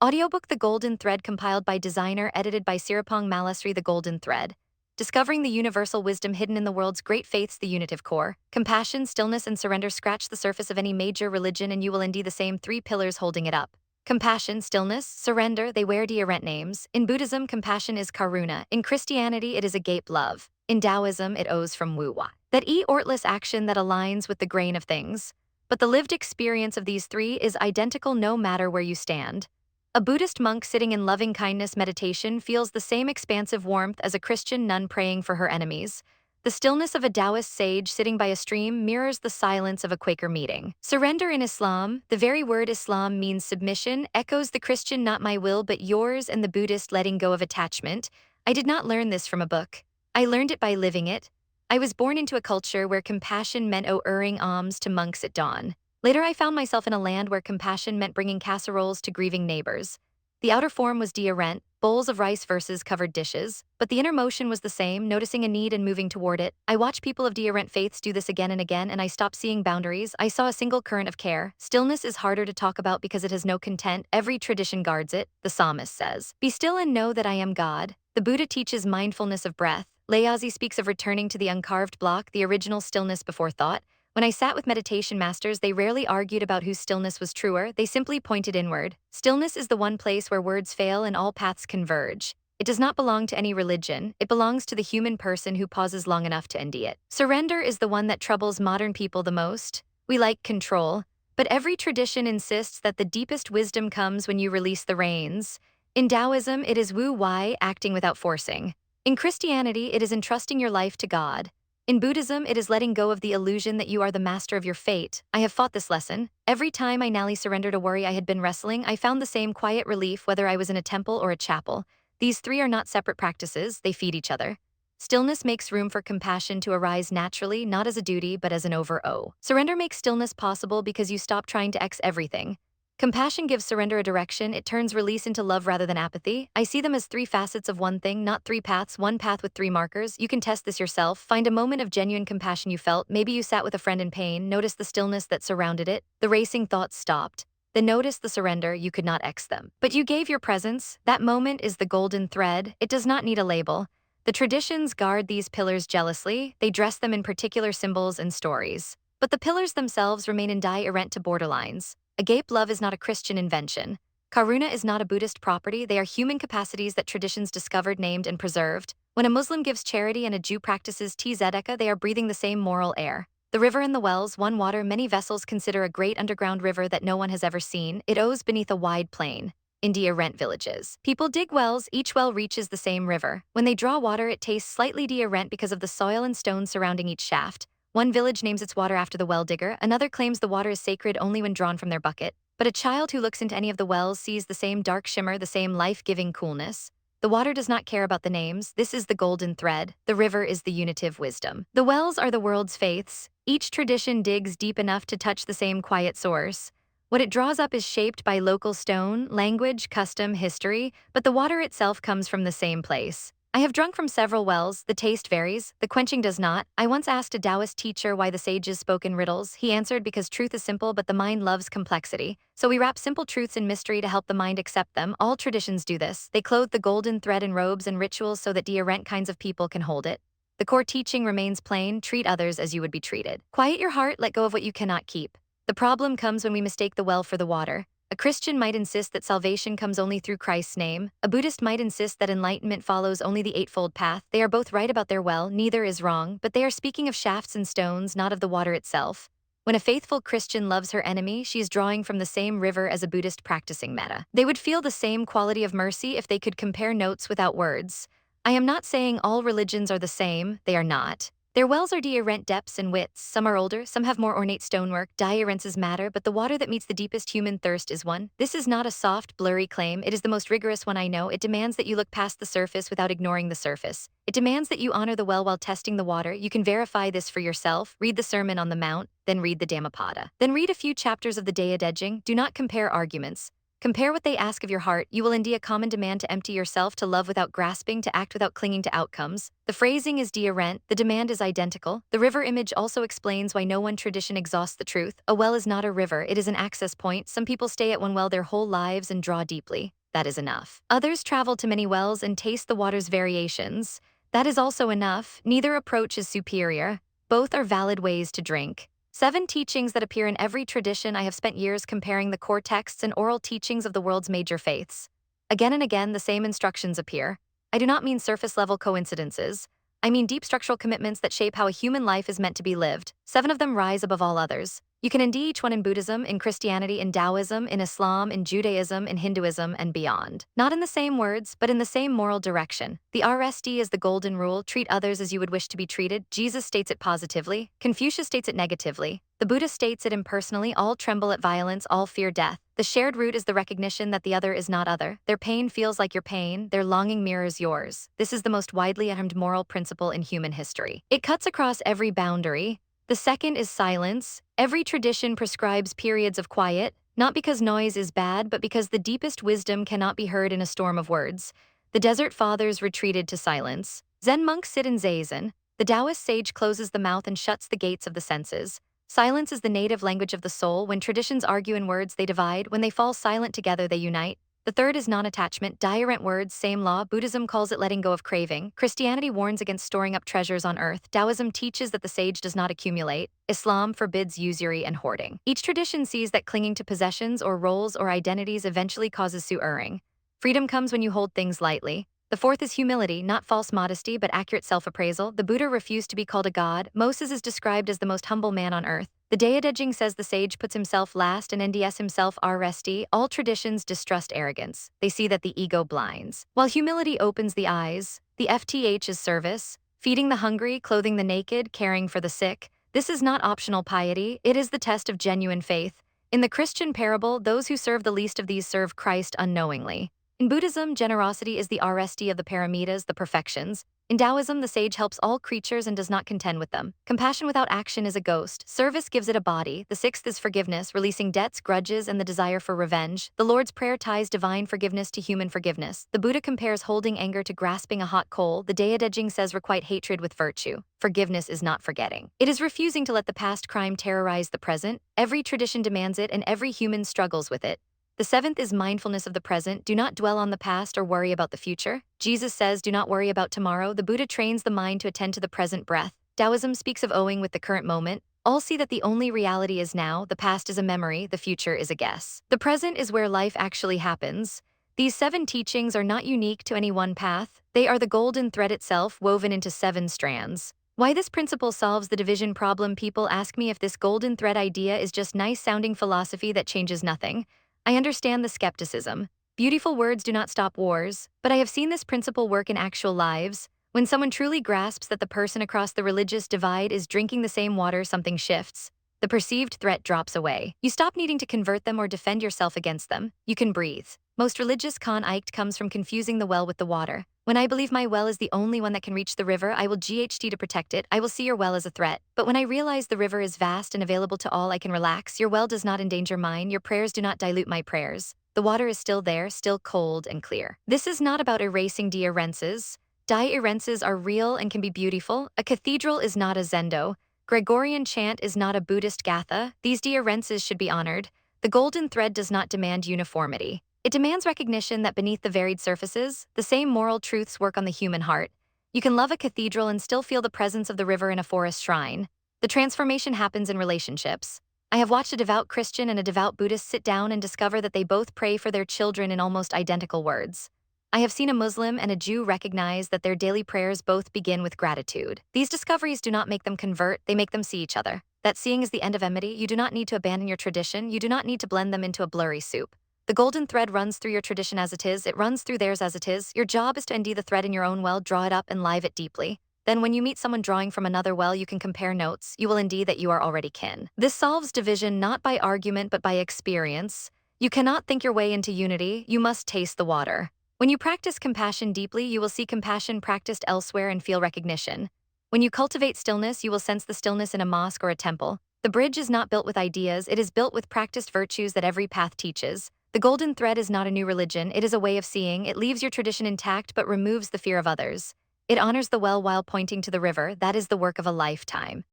Audiobook The Golden Thread, compiled by designer, edited by Sirapong Malasri. The Golden Thread. Discovering the universal wisdom hidden in the world's great faiths. The unitive core. Compassion, stillness, and surrender. Scratch the surface of any major religion and you will indeed the same three pillars holding it up. Compassion, stillness, surrender, they wear different names. In Buddhism, compassion is karuna. In Christianity, it is agape love. In Taoism, it owes from wu-wa. That effortless action that aligns with the grain of things. But the lived experience of these three is identical no matter where you stand. A Buddhist monk sitting in loving-kindness meditation feels the same expansive warmth as a Christian nun praying for her enemies. The stillness of a Taoist sage sitting by a stream mirrors the silence of a Quaker meeting. Surrender in Islam, the very word Islam means submission, echoes the Christian not my will but yours and the Buddhist letting go of attachment. I did not learn this from a book. I learned it by living it. I was born into a culture where compassion meant erring alms to monks at dawn. Later, I found myself in a land where compassion meant bringing casseroles to grieving neighbors. The outer form was rent, bowls of rice versus covered dishes, but the inner motion was the same, noticing a need and moving toward it. I watched people of rent faiths do this again and again, and I stopped seeing boundaries. I saw a single current of care. Stillness is harder to talk about because it has no content. Every tradition guards it. The psalmist says, "Be still and know that I am God." The Buddha teaches mindfulness of breath. Layazi speaks of returning to the uncarved block, the original stillness before thought. When I sat with meditation masters, they rarely argued about whose stillness was truer, they simply pointed inward. Stillness is the one place where words fail and all paths converge. It does not belong to any religion, it belongs to the human person who pauses long enough to end it. Surrender is the one that troubles modern people the most. We like control, but every tradition insists that the deepest wisdom comes when you release the reins. In Taoism, it is wu-wei, acting without forcing. In Christianity, it is entrusting your life to God. In Buddhism, it is letting go of the illusion that you are the master of your fate. I have fought this lesson. Every time I nally surrendered a worry I had been wrestling, I found the same quiet relief whether I was in a temple or a chapel. These three are not separate practices, they feed each other. Stillness makes room for compassion to arise naturally, not as a duty, but as an over-owe. Surrender makes stillness possible because you stop trying to X everything. Compassion gives surrender a direction, it turns release into love rather than apathy. I see them as three facets of one thing, not three paths, one path with three markers. You can test this yourself. Find a moment of genuine compassion you felt. Maybe you sat with a friend in pain, notice the stillness that surrounded it. The racing thoughts stopped. Then notice the surrender, you could not X them. But you gave your presence. That moment is the golden thread. It does not need a label. The traditions guard these pillars jealously. They dress them in particular symbols and stories. But the pillars themselves remain indifferent to borderlines. Agape love is not a Christian invention. Karuna is not a Buddhist property. They are human capacities that traditions discovered, named, and preserved. When a Muslim gives charity and a Jew practices tzedakah, they are breathing the same moral air. The river and the wells, one water, many vessels consider a great underground river that no one has ever seen. It oozes beneath a wide plain. India rent villages. People dig wells, each well reaches the same river. When they draw water, it tastes slightly rent because of the soil and stones surrounding each shaft. One village names its water after the well digger, another claims the water is sacred only when drawn from their bucket. But a child who looks into any of the wells sees the same dark shimmer, the same life-giving coolness. The water does not care about the names. This is the golden thread. The river is the unitive wisdom. The wells are the world's faiths. Each tradition digs deep enough to touch the same quiet source. What it draws up is shaped by local stone, language, custom, history, but the water itself comes from the same place. I have drunk from several wells. The taste varies, the quenching does not. I once asked a Taoist teacher why the sages spoke in riddles. He answered, because truth is simple, but the mind loves complexity. So we wrap simple truths in mystery to help the mind accept them. All traditions do this. They clothe the golden thread in robes and rituals so that different kinds of people can hold it. The core teaching remains plain: treat others as you would be treated. Quiet your heart, let go of what you cannot keep. The problem comes when we mistake the well for the water. A Christian might insist that salvation comes only through Christ's name. A Buddhist might insist that enlightenment follows only the Eightfold Path. They are both right about their well, neither is wrong, but they are speaking of shafts and stones, not of the water itself. When a faithful Christian loves her enemy, she is drawing from the same river as a Buddhist practicing metta. They would feel the same quality of mercy if they could compare notes without words. I am not saying all religions are the same, they are not. Their wells are different depths and widths. Some are older, some have more ornate stonework. Differences matter, but the water that meets the deepest human thirst is one. This is not a soft, blurry claim. It is the most rigorous one I know. It demands that you look past the surface without ignoring the surface. It demands that you honor the well while testing the water. You can verify this for yourself. Read the Sermon on the Mount, then read the Dhammapada. Then read a few chapters of the Daya Dejing. Do not compare arguments. Compare what they ask of your heart. You will indeed a common demand to empty yourself, to love without grasping, to act without clinging to outcomes. The phrasing is dearent, the demand is identical. The river image also explains why no one tradition exhausts the truth. A well is not a river, it is an access point. Some people stay at one well their whole lives and draw deeply. That is enough. Others travel to many wells and taste the water's variations. That is also enough. Neither approach is superior. Both are valid ways to drink. 7 teachings that appear in every tradition. I have spent years comparing the core texts and oral teachings of the world's major faiths. Again and again, the same instructions appear. I do not mean surface-level coincidences. I mean deep structural commitments that shape how a human life is meant to be lived. 7 of them rise above all others. You can indeed each one in Buddhism, in Christianity, in Taoism, in Islam, in Judaism, in Hinduism, and beyond. Not in the same words, but in the same moral direction. The RSD is the golden rule: treat others as you would wish to be treated. Jesus states it positively. Confucius states it negatively. The Buddha states it impersonally: all tremble at violence, all fear death. The shared root is the recognition that the other is not other. Their pain feels like your pain, their longing mirrors yours. This is the most widely affirmed moral principle in human history. It cuts across every boundary. The second is silence. Every tradition prescribes periods of quiet, not because noise is bad, but because the deepest wisdom cannot be heard in a storm of words. The desert fathers retreated to silence. Zen monks sit in zazen. The Taoist sage closes the mouth and shuts the gates of the senses. Silence is the native language of the soul. When traditions argue in words, they divide. When they fall silent together, they unite. The third is non-attachment. Diarent words, same law. Buddhism calls it letting go of craving. Christianity warns against storing up treasures on earth. Taoism teaches that the sage does not accumulate. Islam forbids usury and hoarding. Each tradition sees that clinging to possessions or roles or identities eventually causes su'ering. Freedom comes when you hold things lightly. The fourth is humility, not false modesty, but accurate self-appraisal. The Buddha refused to be called a god. Moses is described as the most humble man on earth. The Daedejing says the sage puts himself last and NDS himself RSD. All traditions distrust arrogance. They see that the ego blinds, while humility opens the eyes. The FTH is service, feeding the hungry, clothing the naked, caring for the sick. This is not optional piety, it is the test of genuine faith. In the Christian parable, those who serve the least of these serve Christ unknowingly. In Buddhism, generosity is the RSD of the paramitas, the perfections. In Taoism, the sage helps all creatures and does not contend with them. Compassion without action is a ghost. Service gives it a body. The sixth is forgiveness, releasing debts, grudges, and the desire for revenge. The Lord's Prayer ties divine forgiveness to human forgiveness. The Buddha compares holding anger to grasping a hot coal. The Daedejing says requite hatred with virtue. Forgiveness is not forgetting. It is refusing to let the past crime terrorize the present. Every tradition demands it, and every human struggles with it. The seventh is mindfulness of the present. Do not dwell on the past or worry about the future. Jesus says, do not worry about tomorrow. The Buddha trains the mind to attend to the present breath. Taoism speaks of owing with the current moment. All see that the only reality is now. The past is a memory, the future is a guess. The present is where life actually happens. These 7 teachings are not unique to any one path. They are the golden thread itself, woven into 7 strands. Why this principle solves the division problem? People ask me if this golden thread idea is just nice-sounding philosophy that changes nothing. I understand the skepticism. Beautiful words do not stop wars, but I have seen this principle work in actual lives. When someone truly grasps that the person across the religious divide is drinking the same water, something shifts. The perceived threat drops away. You stop needing to convert them or defend yourself against them. You can breathe. Most religious conflict comes from confusing the well with the water. When I believe my well is the only one that can reach the river, I will GHT to protect it. I will see your well as a threat. But when I realize the river is vast and available to all, I can relax. Your well does not endanger mine. Your prayers do not dilute my prayers. The water is still there, still cold and clear. This is not about erasing diarences. Diarences are real and can be beautiful. A cathedral is not a zendo. Gregorian chant is not a Buddhist gatha. These diarences should be honored. The golden thread does not demand uniformity. It demands recognition that beneath the varied surfaces, the same moral truths work on the human heart. You can love a cathedral and still feel the presence of the river in a forest shrine. The transformation happens in relationships. I have watched a devout Christian and a devout Buddhist sit down and discover that they both pray for their children in almost identical words. I have seen a Muslim and a Jew recognize that their daily prayers both begin with gratitude. These discoveries do not make them convert, they make them see each other. That seeing is the end of enmity. You do not need to abandon your tradition, you do not need to blend them into a blurry soup. The golden thread runs through your tradition as it is, it runs through theirs as it is. Your job is to undo the thread in your own well, draw it up and live it deeply. Then when you meet someone drawing from another well, you can compare notes. You will indeed that you are already kin. This solves division not by argument but by experience. You cannot think your way into unity, you must taste the water. When you practice compassion deeply, you will see compassion practiced elsewhere and feel recognition. When you cultivate stillness, you will sense the stillness in a mosque or a temple. The bridge is not built with ideas, it is built with practiced virtues that every path teaches. The golden thread is not a new religion, it is a way of seeing. It leaves your tradition intact but removes the fear of others. It honors the well while pointing to the river. That is the work of a lifetime.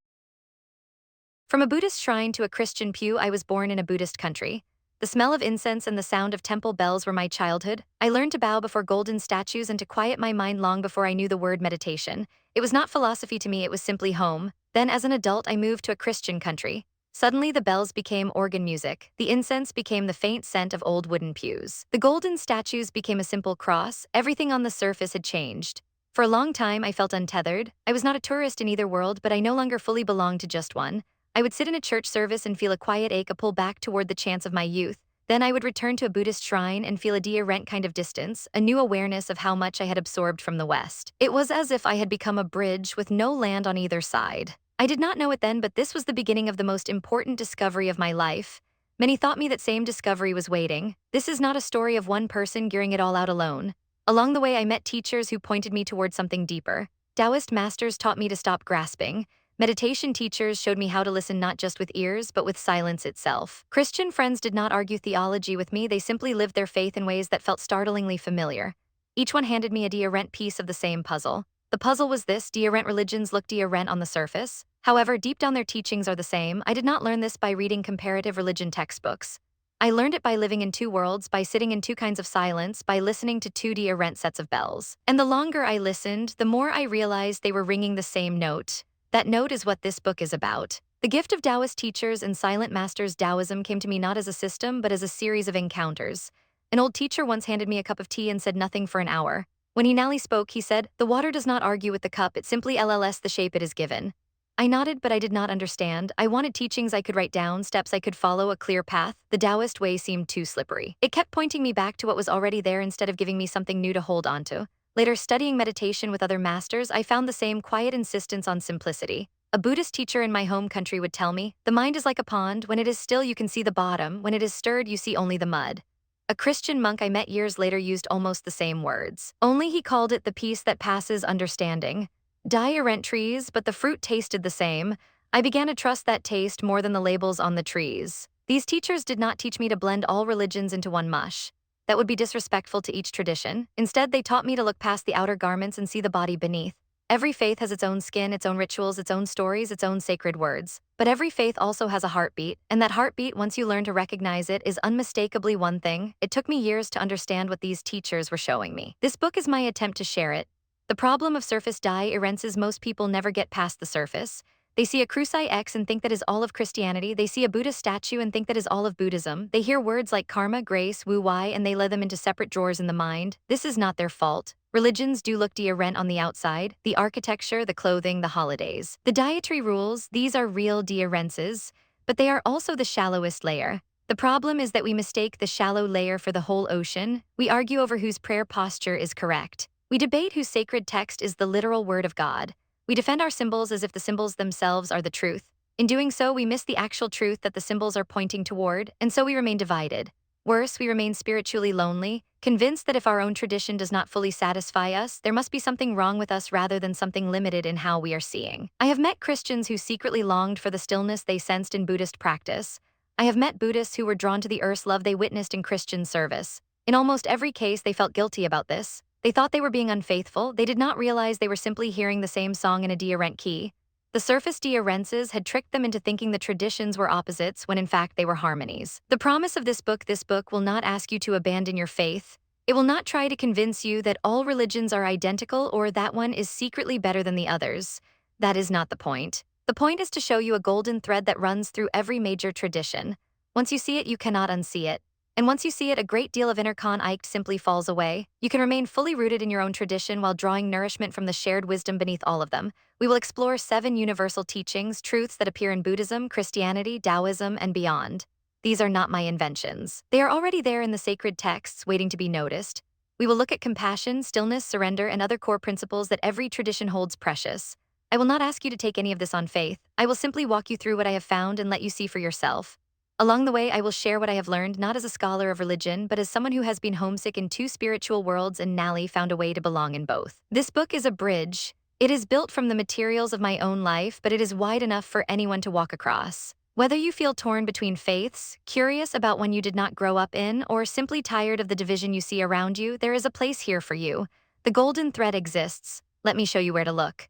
From a Buddhist shrine to a Christian pew, I was born in a Buddhist country. The smell of incense and the sound of temple bells were my childhood. I learned to bow before golden statues and to quiet my mind long before I knew the word meditation. It was not philosophy to me, it was simply home. Then, as an adult, I moved to a Christian country. Suddenly, the bells became organ music. The incense became the faint scent of old wooden pews. The golden statues became a simple cross. Everything on the surface had changed. For a long time, I felt untethered. I was not a tourist in either world, but I no longer fully belonged to just one. I would sit in a church service and feel a quiet ache, a pull back toward the chants of my youth. Then I would return to a Buddhist shrine and feel a deer-rent kind of distance, a new awareness of how much I had absorbed from the West. It was as if I had become a bridge with no land on either side. I did not know it then, but this was the beginning of the most important discovery of my life. Many thought me that same discovery was waiting. This is not a story of one person gearing it all out alone. Along the way, I met teachers who pointed me toward something deeper. Taoist masters taught me to stop grasping. Meditation teachers showed me how to listen not just with ears, but with silence itself. Christian friends did not argue theology with me, they simply lived their faith in ways that felt startlingly familiar. Each one handed me a deer-rent piece of the same puzzle. The puzzle was this: deer-rent religions look deer-rent on the surface. However, deep down their teachings are the same. I did not learn this by reading comparative religion textbooks. I learned it by living in two worlds, by sitting in two kinds of silence, by listening to two deer-rent sets of bells. And the longer I listened, the more I realized they were ringing the same note. That note is what this book is about. The gift of Taoist teachers and silent masters. Taoism came to me not as a system, but as a series of encounters. An old teacher once handed me a cup of tea and said nothing for an hour. When he finally spoke, he said, "The water does not argue with the cup, it simply LLS the shape it is given." I nodded, but I did not understand. I wanted teachings I could write down, steps I could follow, a clear path. The Taoist way seemed too slippery. It kept pointing me back to what was already there instead of giving me something new to hold onto. Later, studying meditation with other masters, I found the same quiet insistence on simplicity. A Buddhist teacher in my home country would tell me, "The mind is like a pond. When it is still, you can see the bottom. When it is stirred, you see only the mud." A Christian monk I met years later used almost the same words. Only he called it the peace that passes understanding. Deer-rent trees, but the fruit tasted the same. I began to trust that taste more than the labels on the trees. These teachers did not teach me to blend all religions into one mush. That would be disrespectful to each tradition. Instead, they taught me to look past the outer garments and see the body beneath. Every faith has its own skin, its own rituals, its own stories, its own sacred words. But every faith also has a heartbeat, and that heartbeat, once you learn to recognize it, is unmistakably one thing. It took me years to understand what these teachers were showing me. This book is my attempt to share it. The problem of surface deer-rents is most people never get past the surface. They see a cruci X and think that is all of Christianity. They see a Buddha statue and think that is all of Buddhism. They hear words like karma, grace, wu-wai, and they lay them into separate drawers in the mind. This is not their fault. Religions do look deer-rent on the outside: the architecture, the clothing, the holidays. The dietary rules, these are real deer-rents, but they are also the shallowest layer. The problem is that we mistake the shallow layer for the whole ocean. We argue over whose prayer posture is correct. We debate whose sacred text is the literal word of God. We defend our symbols as if the symbols themselves are the truth. In doing so, we miss the actual truth that the symbols are pointing toward, and so we remain divided. Worse, we remain spiritually lonely, convinced that if our own tradition does not fully satisfy us, there must be something wrong with us rather than something limited in how we are seeing. I have met Christians who secretly longed for the stillness they sensed in Buddhist practice. I have met Buddhists who were drawn to the earth's love they witnessed in Christian service. In almost every case, they felt guilty about this. They thought they were being unfaithful. They did not realize they were simply hearing the same song in a deer-rent key. The surface deer-rents had tricked them into thinking the traditions were opposites when in fact they were harmonies. The promise of this book will not ask you to abandon your faith. It will not try to convince you that all religions are identical or that one is secretly better than the others. That is not the point. The point is to show you a golden thread that runs through every major tradition. Once you see it, you cannot unsee it. And once you see it, a great deal of inner conflict simply falls away. You can remain fully rooted in your own tradition while drawing nourishment from the shared wisdom beneath all of them. We will explore 7 universal teachings, truths that appear in Buddhism, Christianity, Taoism, and beyond. These are not my inventions. They are already there in the sacred texts, waiting to be noticed. We will look at compassion, stillness, surrender, and other core principles that every tradition holds precious. I will not ask you to take any of this on faith. I will simply walk you through what I have found and let you see for yourself. Along the way, I will share what I have learned, not as a scholar of religion, but as someone who has been homesick in 2 spiritual worlds and now found a way to belong in both. This book is a bridge. It is built from the materials of my own life, but it is wide enough for anyone to walk across. Whether you feel torn between faiths, curious about one you did not grow up in, or simply tired of the division you see around you, there is a place here for you. The golden thread exists. Let me show you where to look.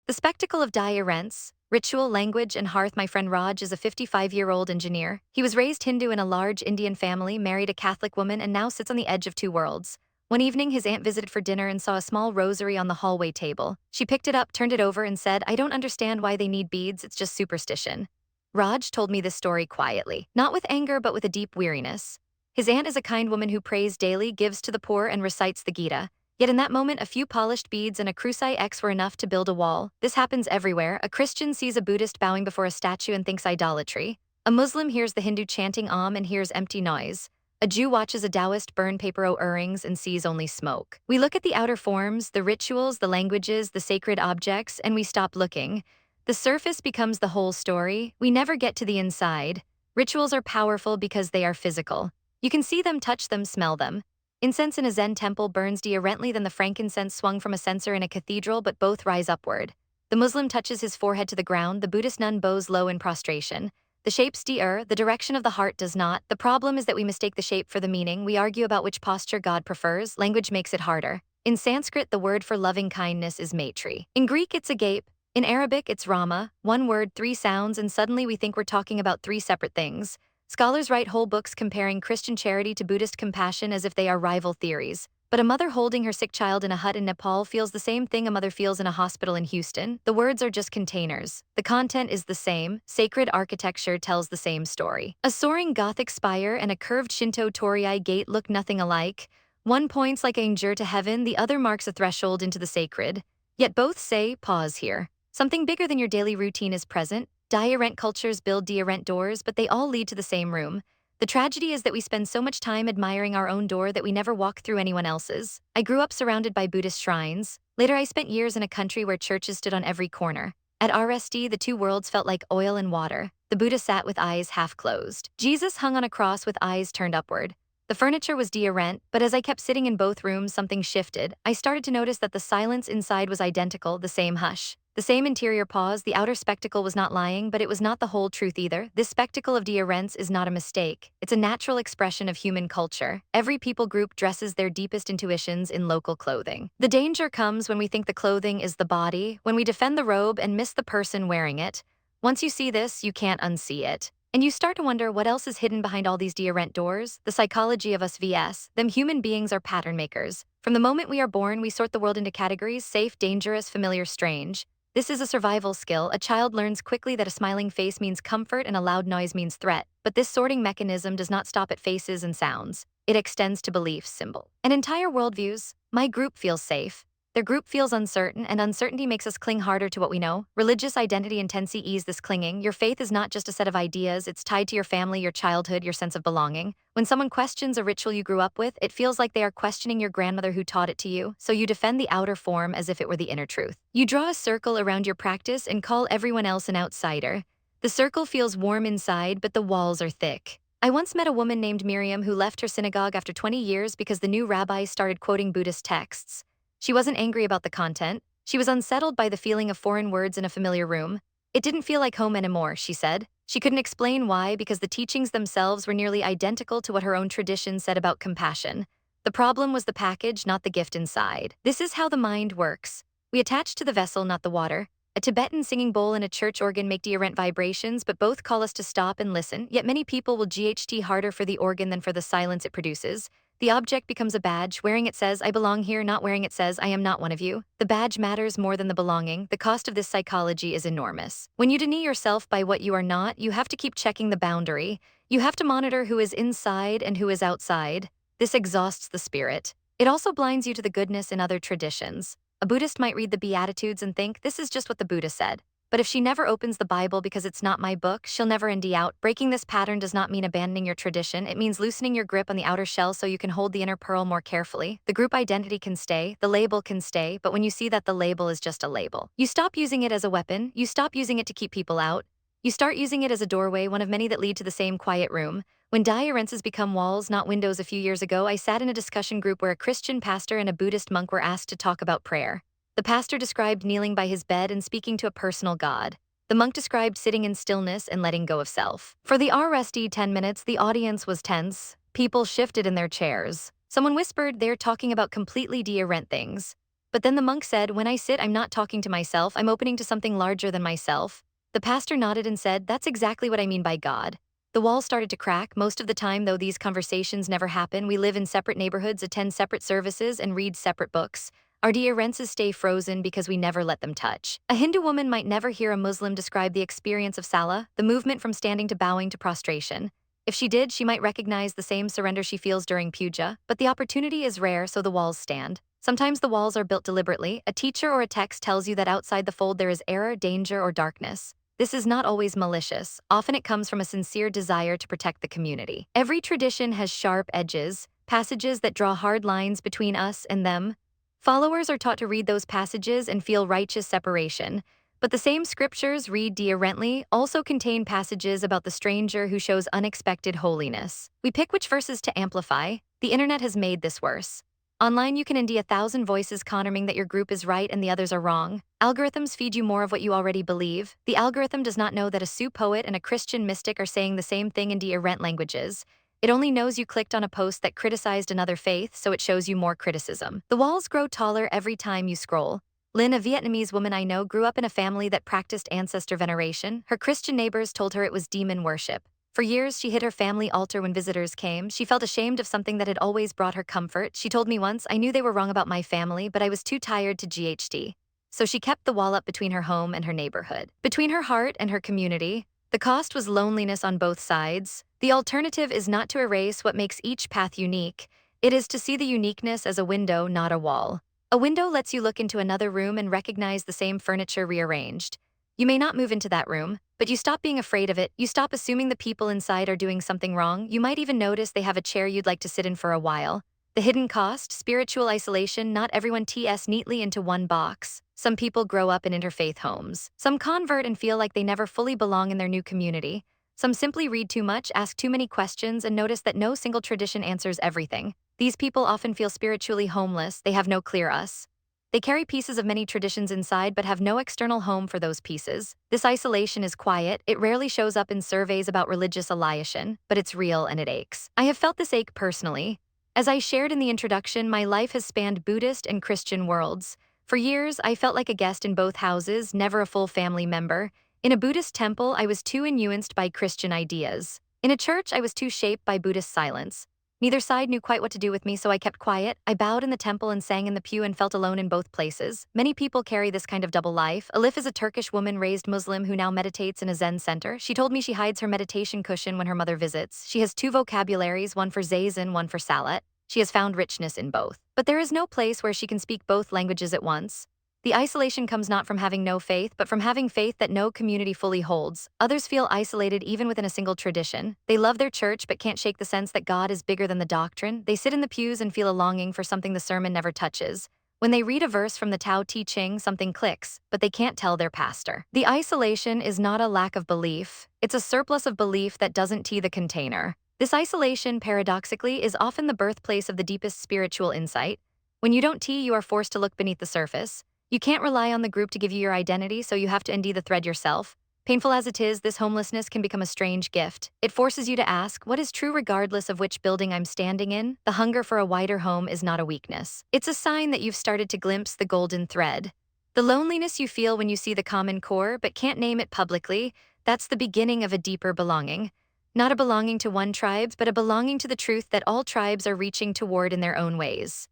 The spectacle of rents, ritual, language, and hearth. My friend Raj is a 55-year-old engineer. He was raised Hindu in a large Indian family, married a Catholic woman, and now sits on the edge of two worlds. One evening, his aunt visited for dinner and saw a small rosary on the hallway table. She picked it up, turned it over, and said, "I don't understand why they need beads, it's just superstition." Raj told me this story quietly, not with anger but with a deep weariness. His aunt is a kind woman who prays daily, gives to the poor, and recites the Gita. Yet in that moment, a few polished beads and a crucifix X were enough to build a wall. This happens everywhere. A Christian sees a Buddhist bowing before a statue and thinks idolatry. A Muslim hears the Hindu chanting Om and hears empty noise. A Jew watches a Taoist burn paper earrings and sees only smoke. We look at the outer forms, the rituals, the languages, the sacred objects, and we stop looking. The surface becomes the whole story. We never get to the inside. Rituals are powerful because they are physical. You can see them, touch them, smell them. Incense in a Zen temple burns differently than the frankincense swung from a censer in a cathedral, but both rise upward. The Muslim touches his forehead to the ground, the Buddhist nun bows low in prostration. The shapes the direction of the heart does not. The problem is that we mistake the shape for the meaning. We argue about which posture God prefers. Language makes it harder. In Sanskrit, the word for loving kindness is maitri. In Greek, it's agape. In Arabic, it's Rama. One word, three sounds, and suddenly we think we're talking about three separate things. Scholars write whole books comparing Christian charity to Buddhist compassion as if they are rival theories. But a mother holding her sick child in a hut in Nepal feels the same thing a mother feels in a hospital in Houston. The words are just containers. The content is the same. Sacred architecture tells the same story. A soaring Gothic spire and a curved Shinto torii gate look nothing alike. One points like a njur to heaven, the other marks a threshold into the sacred. Yet both say, pause here. Something bigger than your daily routine is present. Rent cultures build rent doors, but they all lead to the same room. The tragedy is that we spend so much time admiring our own door that we never walk through anyone else's. I grew up surrounded by Buddhist shrines. Later, I spent years in a country where churches stood on every corner. At RSD, the two worlds felt like oil and water. The Buddha sat with eyes half closed. Jesus hung on a cross with eyes turned upward. The furniture was rent, but as I kept sitting in both rooms, something shifted. I started to notice that the silence inside was identical, the same hush. The same interior pause. The outer spectacle was not lying, but it was not the whole truth either. This spectacle of rents is not a mistake. It's a natural expression of human culture. Every people group dresses their deepest intuitions in local clothing. The danger comes when we think the clothing is the body, when we defend the robe and miss the person wearing it. Once you see this, you can't unsee it. And you start to wonder what else is hidden behind all these rent doors. The psychology of us vs. them. Human beings are pattern makers. From the moment we are born, we sort the world into categories: safe, dangerous, familiar, strange. This is a survival skill. A child learns quickly that a smiling face means comfort and a loud noise means threat. But this sorting mechanism does not stop at faces and sounds. It extends to beliefs, symbol, and entire worldviews. My group feels safe. Their group feels uncertain, and uncertainty makes us cling harder to what we know. Religious identity intensity ease this clinging. Your faith is not just a set of ideas, it's tied to your family, your childhood, your sense of belonging. When someone questions a ritual you grew up with, it feels like they are questioning your grandmother who taught it to you, so you defend the outer form as if it were the inner truth. You draw a circle around your practice and call everyone else an outsider. The circle feels warm inside, but the walls are thick. I once met a woman named Miriam who left her synagogue after 20 years because the new rabbi started quoting Buddhist texts. She wasn't angry about the content. She was unsettled by the feeling of foreign words in a familiar room. It didn't feel like home anymore, she said. She couldn't explain why, because the teachings themselves were nearly identical to what her own tradition said about compassion. The problem was the package, not the gift inside. This is how the mind works. We attach to the vessel, not the water. A Tibetan singing bowl and a church organ make rent vibrations, but both call us to stop and listen. Yet many people will GHT harder for the organ than for the silence it produces. The object becomes a badge. Wearing it says, I belong here. Not wearing it says, I am not one of you. The badge matters more than the belonging. The cost of this psychology is enormous. When you deny yourself by what you are not, you have to keep checking the boundary. You have to monitor who is inside and who is outside. This exhausts the spirit. It also blinds you to the goodness in other traditions. A Buddhist might read the Beatitudes and think, this is just what the Buddha said. But if she never opens the Bible because it's not my book, she'll never ND out. Breaking this pattern does not mean abandoning your tradition. It means loosening your grip on the outer shell so you can hold the inner pearl more carefully. The group identity can stay, the label can stay, but when you see that the label is just a label, you stop using it as a weapon, you stop using it to keep people out. You start using it as a doorway, one of many that lead to the same quiet room. When rents become walls, not windows. A few years ago, I sat in a discussion group where a Christian pastor and a Buddhist monk were asked to talk about prayer. The pastor described kneeling by his bed and speaking to a personal God. The monk described sitting in stillness and letting go of self. For the RSD 10 minutes, the audience was tense. People shifted in their chairs. Someone whispered, they're talking about completely different things. But then the monk said, when I sit, I'm not talking to myself, I'm opening to something larger than myself. The pastor nodded and said, that's exactly what I mean by God. The walls started to crack. Most of the time, though, these conversations never happen. We live in separate neighborhoods, attend separate services, and read separate books. Our differences stay frozen because we never let them touch. A Hindu woman might never hear a Muslim describe the experience of Salah, the movement from standing to bowing to prostration. If she did, she might recognize the same surrender she feels during puja, but the opportunity is rare, so the walls stand. Sometimes the walls are built deliberately. A teacher or a text tells you that outside the fold there is error, danger, or darkness. This is not always malicious. Often it comes from a sincere desire to protect the community. Every tradition has sharp edges, passages that draw hard lines between us and them. Followers are taught to read those passages and feel righteous separation. But the same scriptures, read differently, also contain passages about the stranger who shows unexpected holiness. We pick which verses to amplify. The internet has made this worse. Online, you can indie 1,000 voices confirming that your group is right and the others are wrong. Algorithms feed you more of what you already believe. The algorithm does not know that a Sioux poet and a Christian mystic are saying the same thing in different languages. It only knows you clicked on a post that criticized another faith, so it shows you more criticism. The walls grow taller every time you scroll. Lynn, a Vietnamese woman I know, grew up in a family that practiced ancestor veneration. Her Christian neighbors told her it was demon worship. For years, she hid her family altar when visitors came. She felt ashamed of something that had always brought her comfort. She told me once, I knew they were wrong about my family, but I was too tired to GHD. So she kept the wall up between her home and her neighborhood. Between her heart and her community, the cost was loneliness on both sides. The alternative is not to erase what makes each path unique. It is to see the uniqueness as a window, not a wall. A window lets you look into another room and recognize the same furniture rearranged. You may not move into that room, but you stop being afraid of it. You stop assuming the people inside are doing something wrong. You might even notice they have a chair you'd like to sit in for a while. The hidden cost, spiritual isolation. Not everyone ts neatly into one box. Some people grow up in interfaith homes. Some convert and feel like they never fully belong in their new community. Some simply read too much, ask too many questions, and notice that no single tradition answers everything. These people often feel spiritually homeless. They have no clear us. They carry pieces of many traditions inside but have no external home for those pieces. This isolation is quiet. It rarely shows up in surveys about religious alienation, but it's real and it aches. I have felt this ache personally. As I shared in the introduction, my life has spanned Buddhist and Christian worlds. For years, I felt like a guest in both houses, never a full family member. In a Buddhist temple, I was too influenced by Christian ideas. In a church, I was too shaped by Buddhist silence. Neither side knew quite what to do with me, so I kept quiet. I bowed in the temple and sang in the pew and felt alone in both places. Many people carry this kind of double life. Alif is a Turkish woman raised Muslim who now meditates in a Zen center. She told me she hides her meditation cushion when her mother visits. She has two vocabularies, one for Zazen, one for Salat. She has found richness in both. But there is no place where she can speak both languages at once. The isolation comes not from having no faith, but from having faith that no community fully holds. Others feel isolated even within a single tradition. They love their church but can't shake the sense that God is bigger than the doctrine. They sit in the pews and feel a longing for something the sermon never touches. When they read a verse from the Tao Te Ching, something clicks, but they can't tell their pastor. The isolation is not a lack of belief. It's a surplus of belief that doesn't tea the container. This isolation, paradoxically, is often the birthplace of the deepest spiritual insight. When you don't tea, you are forced to look beneath the surface. You can't rely on the group to give you your identity, so you have to undo the thread yourself. Painful as it is, this homelessness can become a strange gift. It forces you to ask, what is true regardless of which building I'm standing in? The hunger for a wider home is not a weakness. It's a sign that you've started to glimpse the golden thread. The loneliness you feel when you see the common core but can't name it publicly, that's the beginning of a deeper belonging. Not a belonging to one tribe, but a belonging to the truth that all tribes are reaching toward in their own ways.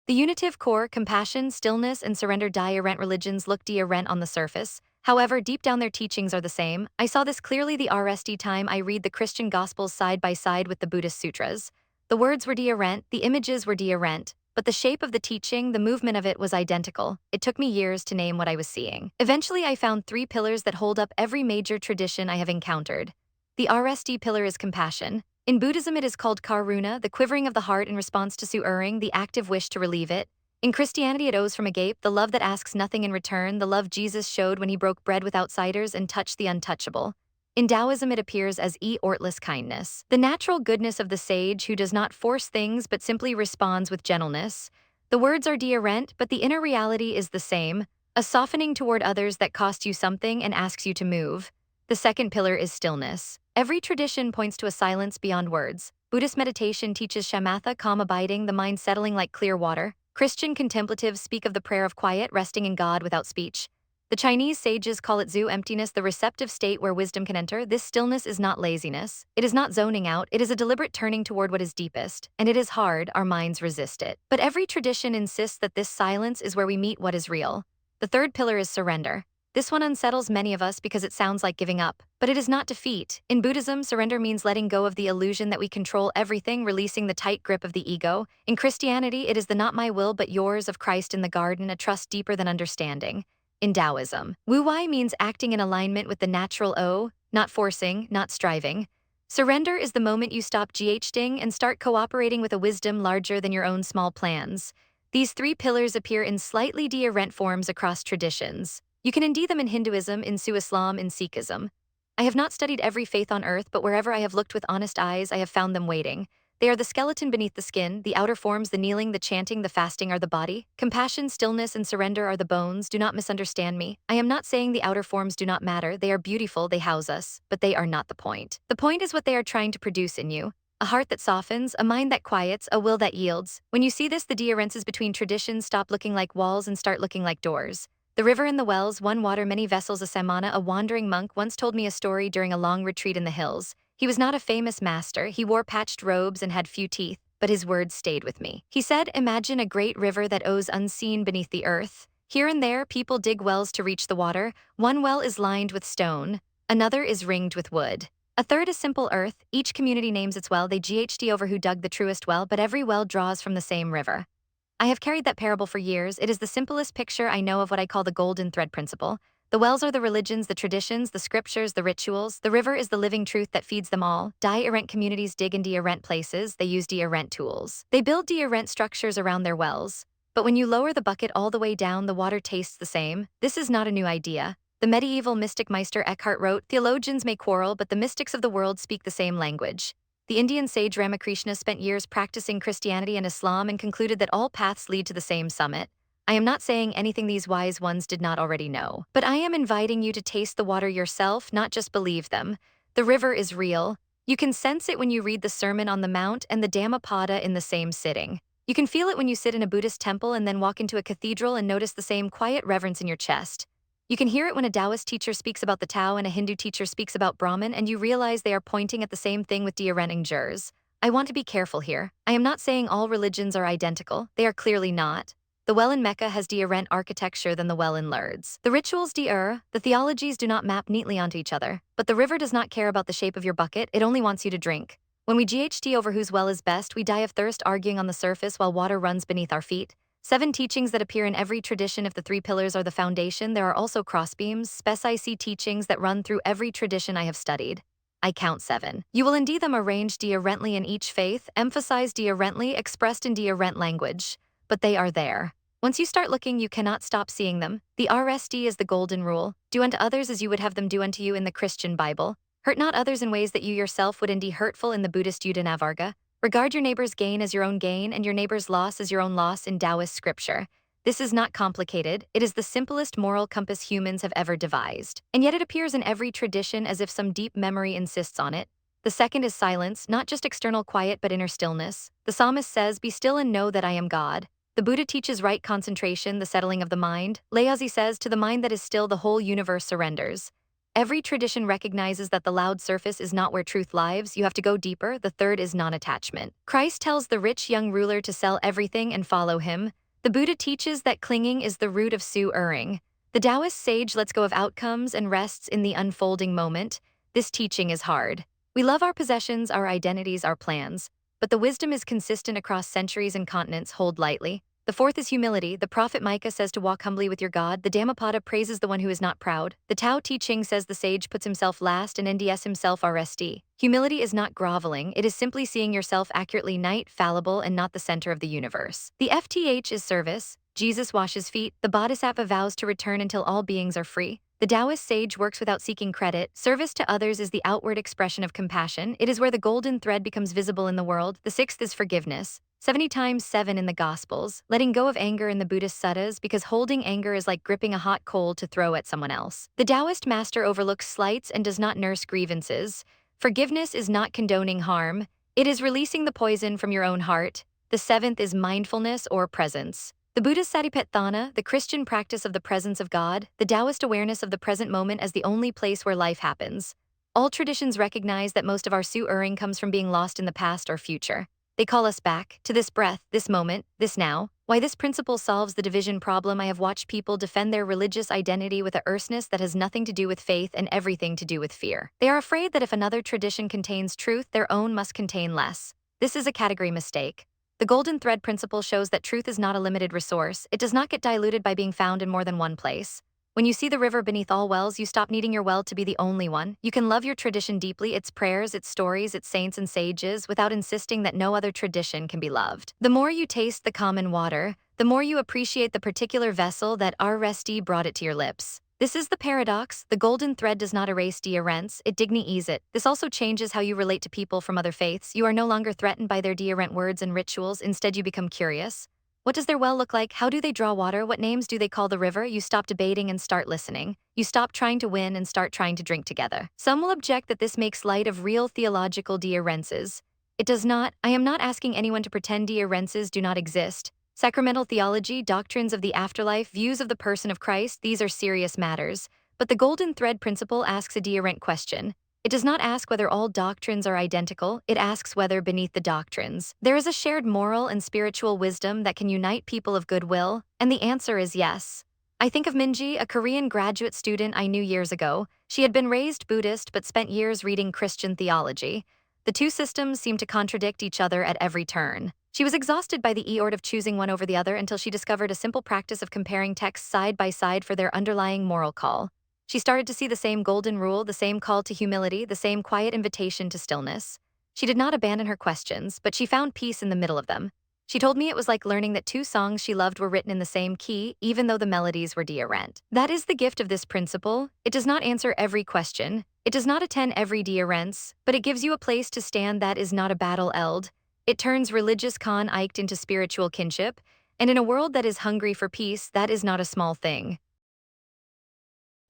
The unitive core, compassion, stillness, and surrender different religions look different on the surface. However, deep down their teachings are the same. I saw this clearly the RSD time I read the Christian Gospels side by side with the Buddhist sutras. The words were different, the images were different, but the shape of the teaching, the movement of it was identical. It took me years to name what I was seeing. Eventually, I found 3 pillars that hold up every major tradition I have encountered. The RSD pillar is compassion. In Buddhism, it is called karuna, the quivering of the heart in response to su'ering, the active wish to relieve it. In Christianity, it owes from agape, the love that asks nothing in return, the love Jesus showed when he broke bread with outsiders and touched the untouchable. In Taoism, it appears as ortless kindness, the natural goodness of the sage who does not force things but simply responds with gentleness. The words are different, but the inner reality is the same. a softening toward others that costs you something and asks you to move. The second pillar is stillness. Every tradition points to a silence beyond words. Buddhist meditation teaches shamatha, calm abiding, the mind settling like clear water. Christian contemplatives speak of the prayer of quiet, resting in God without speech. The Chinese sages call it zu emptiness, the receptive state where wisdom can enter. This stillness is not laziness. It is not zoning out. It is a deliberate turning toward what is deepest. And it is hard, our minds resist it. But every tradition insists that this silence is where we meet what is real. The third pillar is surrender. This one unsettles many of us because it sounds like giving up. But it is not defeat. In Buddhism, surrender means letting go of the illusion that we control everything, releasing the tight grip of the ego. In Christianity, it is the not my will but yours of Christ in the garden, a trust deeper than understanding. In Taoism, wu-wei means acting in alignment with the natural O, not forcing, not striving. Surrender is the moment you stop ghting and start cooperating with a wisdom larger than your own small plans. These three pillars appear in slightly different forms across traditions. You can indeed them in Hinduism, in Islam, in Sikhism. I have not studied every faith on earth, but wherever I have looked with honest eyes, I have found them waiting. They are the skeleton beneath the skin, the outer forms, the kneeling, the chanting, the fasting are the body. Compassion, stillness, and surrender are the bones. Do not misunderstand me. I am not saying the outer forms do not matter. They are beautiful, they house us, but they are not the point. The point is what they are trying to produce in you. A heart that softens, a mind that quiets, a will that yields. When you see this, the differences between traditions stop looking like walls and start looking like doors. The river and the wells, one water, many vessels. A samana, a wandering monk, once told me a story during a long retreat in the hills. He was not a famous master, he wore patched robes and had few teeth, but his words stayed with me. He said, imagine a great river that owes unseen beneath the earth. Here and there, people dig wells to reach the water. One well is lined with stone, another is ringed with wood. A third is simple earth. Each community names its well. They GHD over who dug the truest well, but every well draws from the same river. I have carried that parable for years. It is the simplest picture I know of what I call the golden thread principle. The wells are the religions, the traditions, the scriptures, the rituals. The river is the living truth that feeds them all. Die-errant communities dig in die-errant places. They use die-errant tools. They build die-errant structures around their wells. But when you lower the bucket all the way down, the water tastes the same. This is not a new idea. The medieval mystic Meister Eckhart wrote, theologians may quarrel, but the mystics of the world speak the same language. The Indian sage Ramakrishna spent years practicing Christianity and Islam and concluded that all paths lead to the same summit. I am not saying anything these wise ones did not already know, but I am inviting you to taste the water yourself, not just believe them. The river is real. You can sense it when you read the Sermon on the Mount and the Dhammapada in the same sitting. You can feel it when you sit in a Buddhist temple and then walk into a cathedral and notice the same quiet reverence in your chest. You can hear it when a Taoist teacher speaks about the Tao and a Hindu teacher speaks about Brahman, and you realize they are pointing at the same thing with different gestures. I want to be careful here. I am not saying all religions are identical. They are clearly not. The well in Mecca has different architecture than the well in Lourdes. The rituals the theologies do not map neatly onto each other. But the river does not care about the shape of your bucket, it only wants you to drink. When we GHT over whose well is best, we die of thirst arguing on the surface while water runs beneath our feet. 7 teachings that appear in every tradition. If the 3 pillars are the foundation, there are also crossbeams, spec-IC teachings that run through every tradition I have studied. I count 7. You will indeed them arranged differently in each faith, emphasized differently, expressed in different language. But they are there. Once you start looking, you cannot stop seeing them. The RSD is the golden rule. Do unto others as you would have them do unto you in the Christian Bible. Hurt not others in ways that you yourself would indeed hurtful in the Buddhist Yudhanavarga. Regard your neighbor's gain as your own gain and your neighbor's loss as your own loss in Taoist scripture. This is not complicated. It is the simplest moral compass humans have ever devised. And yet it appears in every tradition as if some deep memory insists on it. The second is silence, not just external quiet but inner stillness. The psalmist says, be still and know that I am God. The Buddha teaches right concentration, the settling of the mind. Laozi says, to the mind that is still, the whole universe surrenders. Every tradition recognizes that the loud surface is not where truth lives. You have to go deeper. The third is non-attachment. Christ tells the rich young ruler to sell everything and follow him. The Buddha teaches that clinging is the root of su-erring. The Taoist sage lets go of outcomes and rests in the unfolding moment. This teaching is hard. We love our possessions, our identities, our plans. But the wisdom is consistent across centuries and continents. Hold lightly. The fourth is humility. The prophet Micah says to walk humbly with your God. The Dhammapada praises the one who is not proud. The Tao Te Ching says the sage puts himself last and NDS himself RSD. Humility is not groveling. It is simply seeing yourself accurately, night, fallible, and not the center of the universe. The FTH is service. Jesus washes feet. The Bodhisattva vows to return until all beings are free. The Taoist sage works without seeking credit. Service to others is the outward expression of compassion. It is where the golden thread becomes visible in the world. The sixth is forgiveness. 70 times 7 in the Gospels, letting go of anger in the Buddhist suttas because holding anger is like gripping a hot coal to throw at someone else. The Taoist master overlooks slights and does not nurse grievances. Forgiveness is not condoning harm, it is releasing the poison from your own heart. The seventh is mindfulness or presence. The Buddhist Satipatthana, the Christian practice of the presence of God, the Taoist awareness of the present moment as the only place where life happens. All traditions recognize that most of our su-erring comes from being lost in the past or future. They call us back to this breath, this moment, this now. Why this principle solves the division problem. I have watched people defend their religious identity with a earnestness that has nothing to do with faith and everything to do with fear. They are afraid that if another tradition contains truth, their own must contain less. This is a category mistake. The golden thread principle shows that truth is not a limited resource. It does not get diluted by being found in more than one place. When you see the river beneath all wells, you stop needing your well to be the only one. You can love your tradition deeply, its prayers, its stories, its saints and sages, without insisting that no other tradition can be loved. The more you taste the common water, the more you appreciate the particular vessel that our resti brought it to your lips. This is the paradox. The golden thread does not erase dearrence, it dignities it. This also changes how you relate to people from other faiths. You are no longer threatened by their dearrent words and rituals, instead you become curious. What does their well look like? How do they draw water? What names do they call the river? You stop debating and start listening. You stop trying to win and start trying to drink together. Some will object that this makes light of real theological dearrences. It does not. I am not asking anyone to pretend dearrences do not exist. Sacramental theology, doctrines of the afterlife, views of the person of Christ, these are serious matters. But the golden thread principle asks a dearrent question. It does not ask whether all doctrines are identical, it asks whether beneath the doctrines there is a shared moral and spiritual wisdom that can unite people of goodwill, and the answer is yes. I think of Minji, a Korean graduate student I knew years ago. She had been raised Buddhist but spent years reading Christian theology. The two systems seemed to contradict each other at every turn. She was exhausted by the eort of choosing one over the other until she discovered a simple practice of comparing texts side by side for their underlying moral call. She started to see the same golden rule, the same call to humility, the same quiet invitation to stillness. She did not abandon her questions, but she found peace in the middle of them. She told me it was like learning that two songs she loved were written in the same key, even though the melodies were dearrent. That is the gift of this principle. It does not answer every question. It does not attend every dearrence, but it gives you a place to stand that is not a battle eld. It turns religious con-iked into spiritual kinship, and in a world that is hungry for peace, that is not a small thing.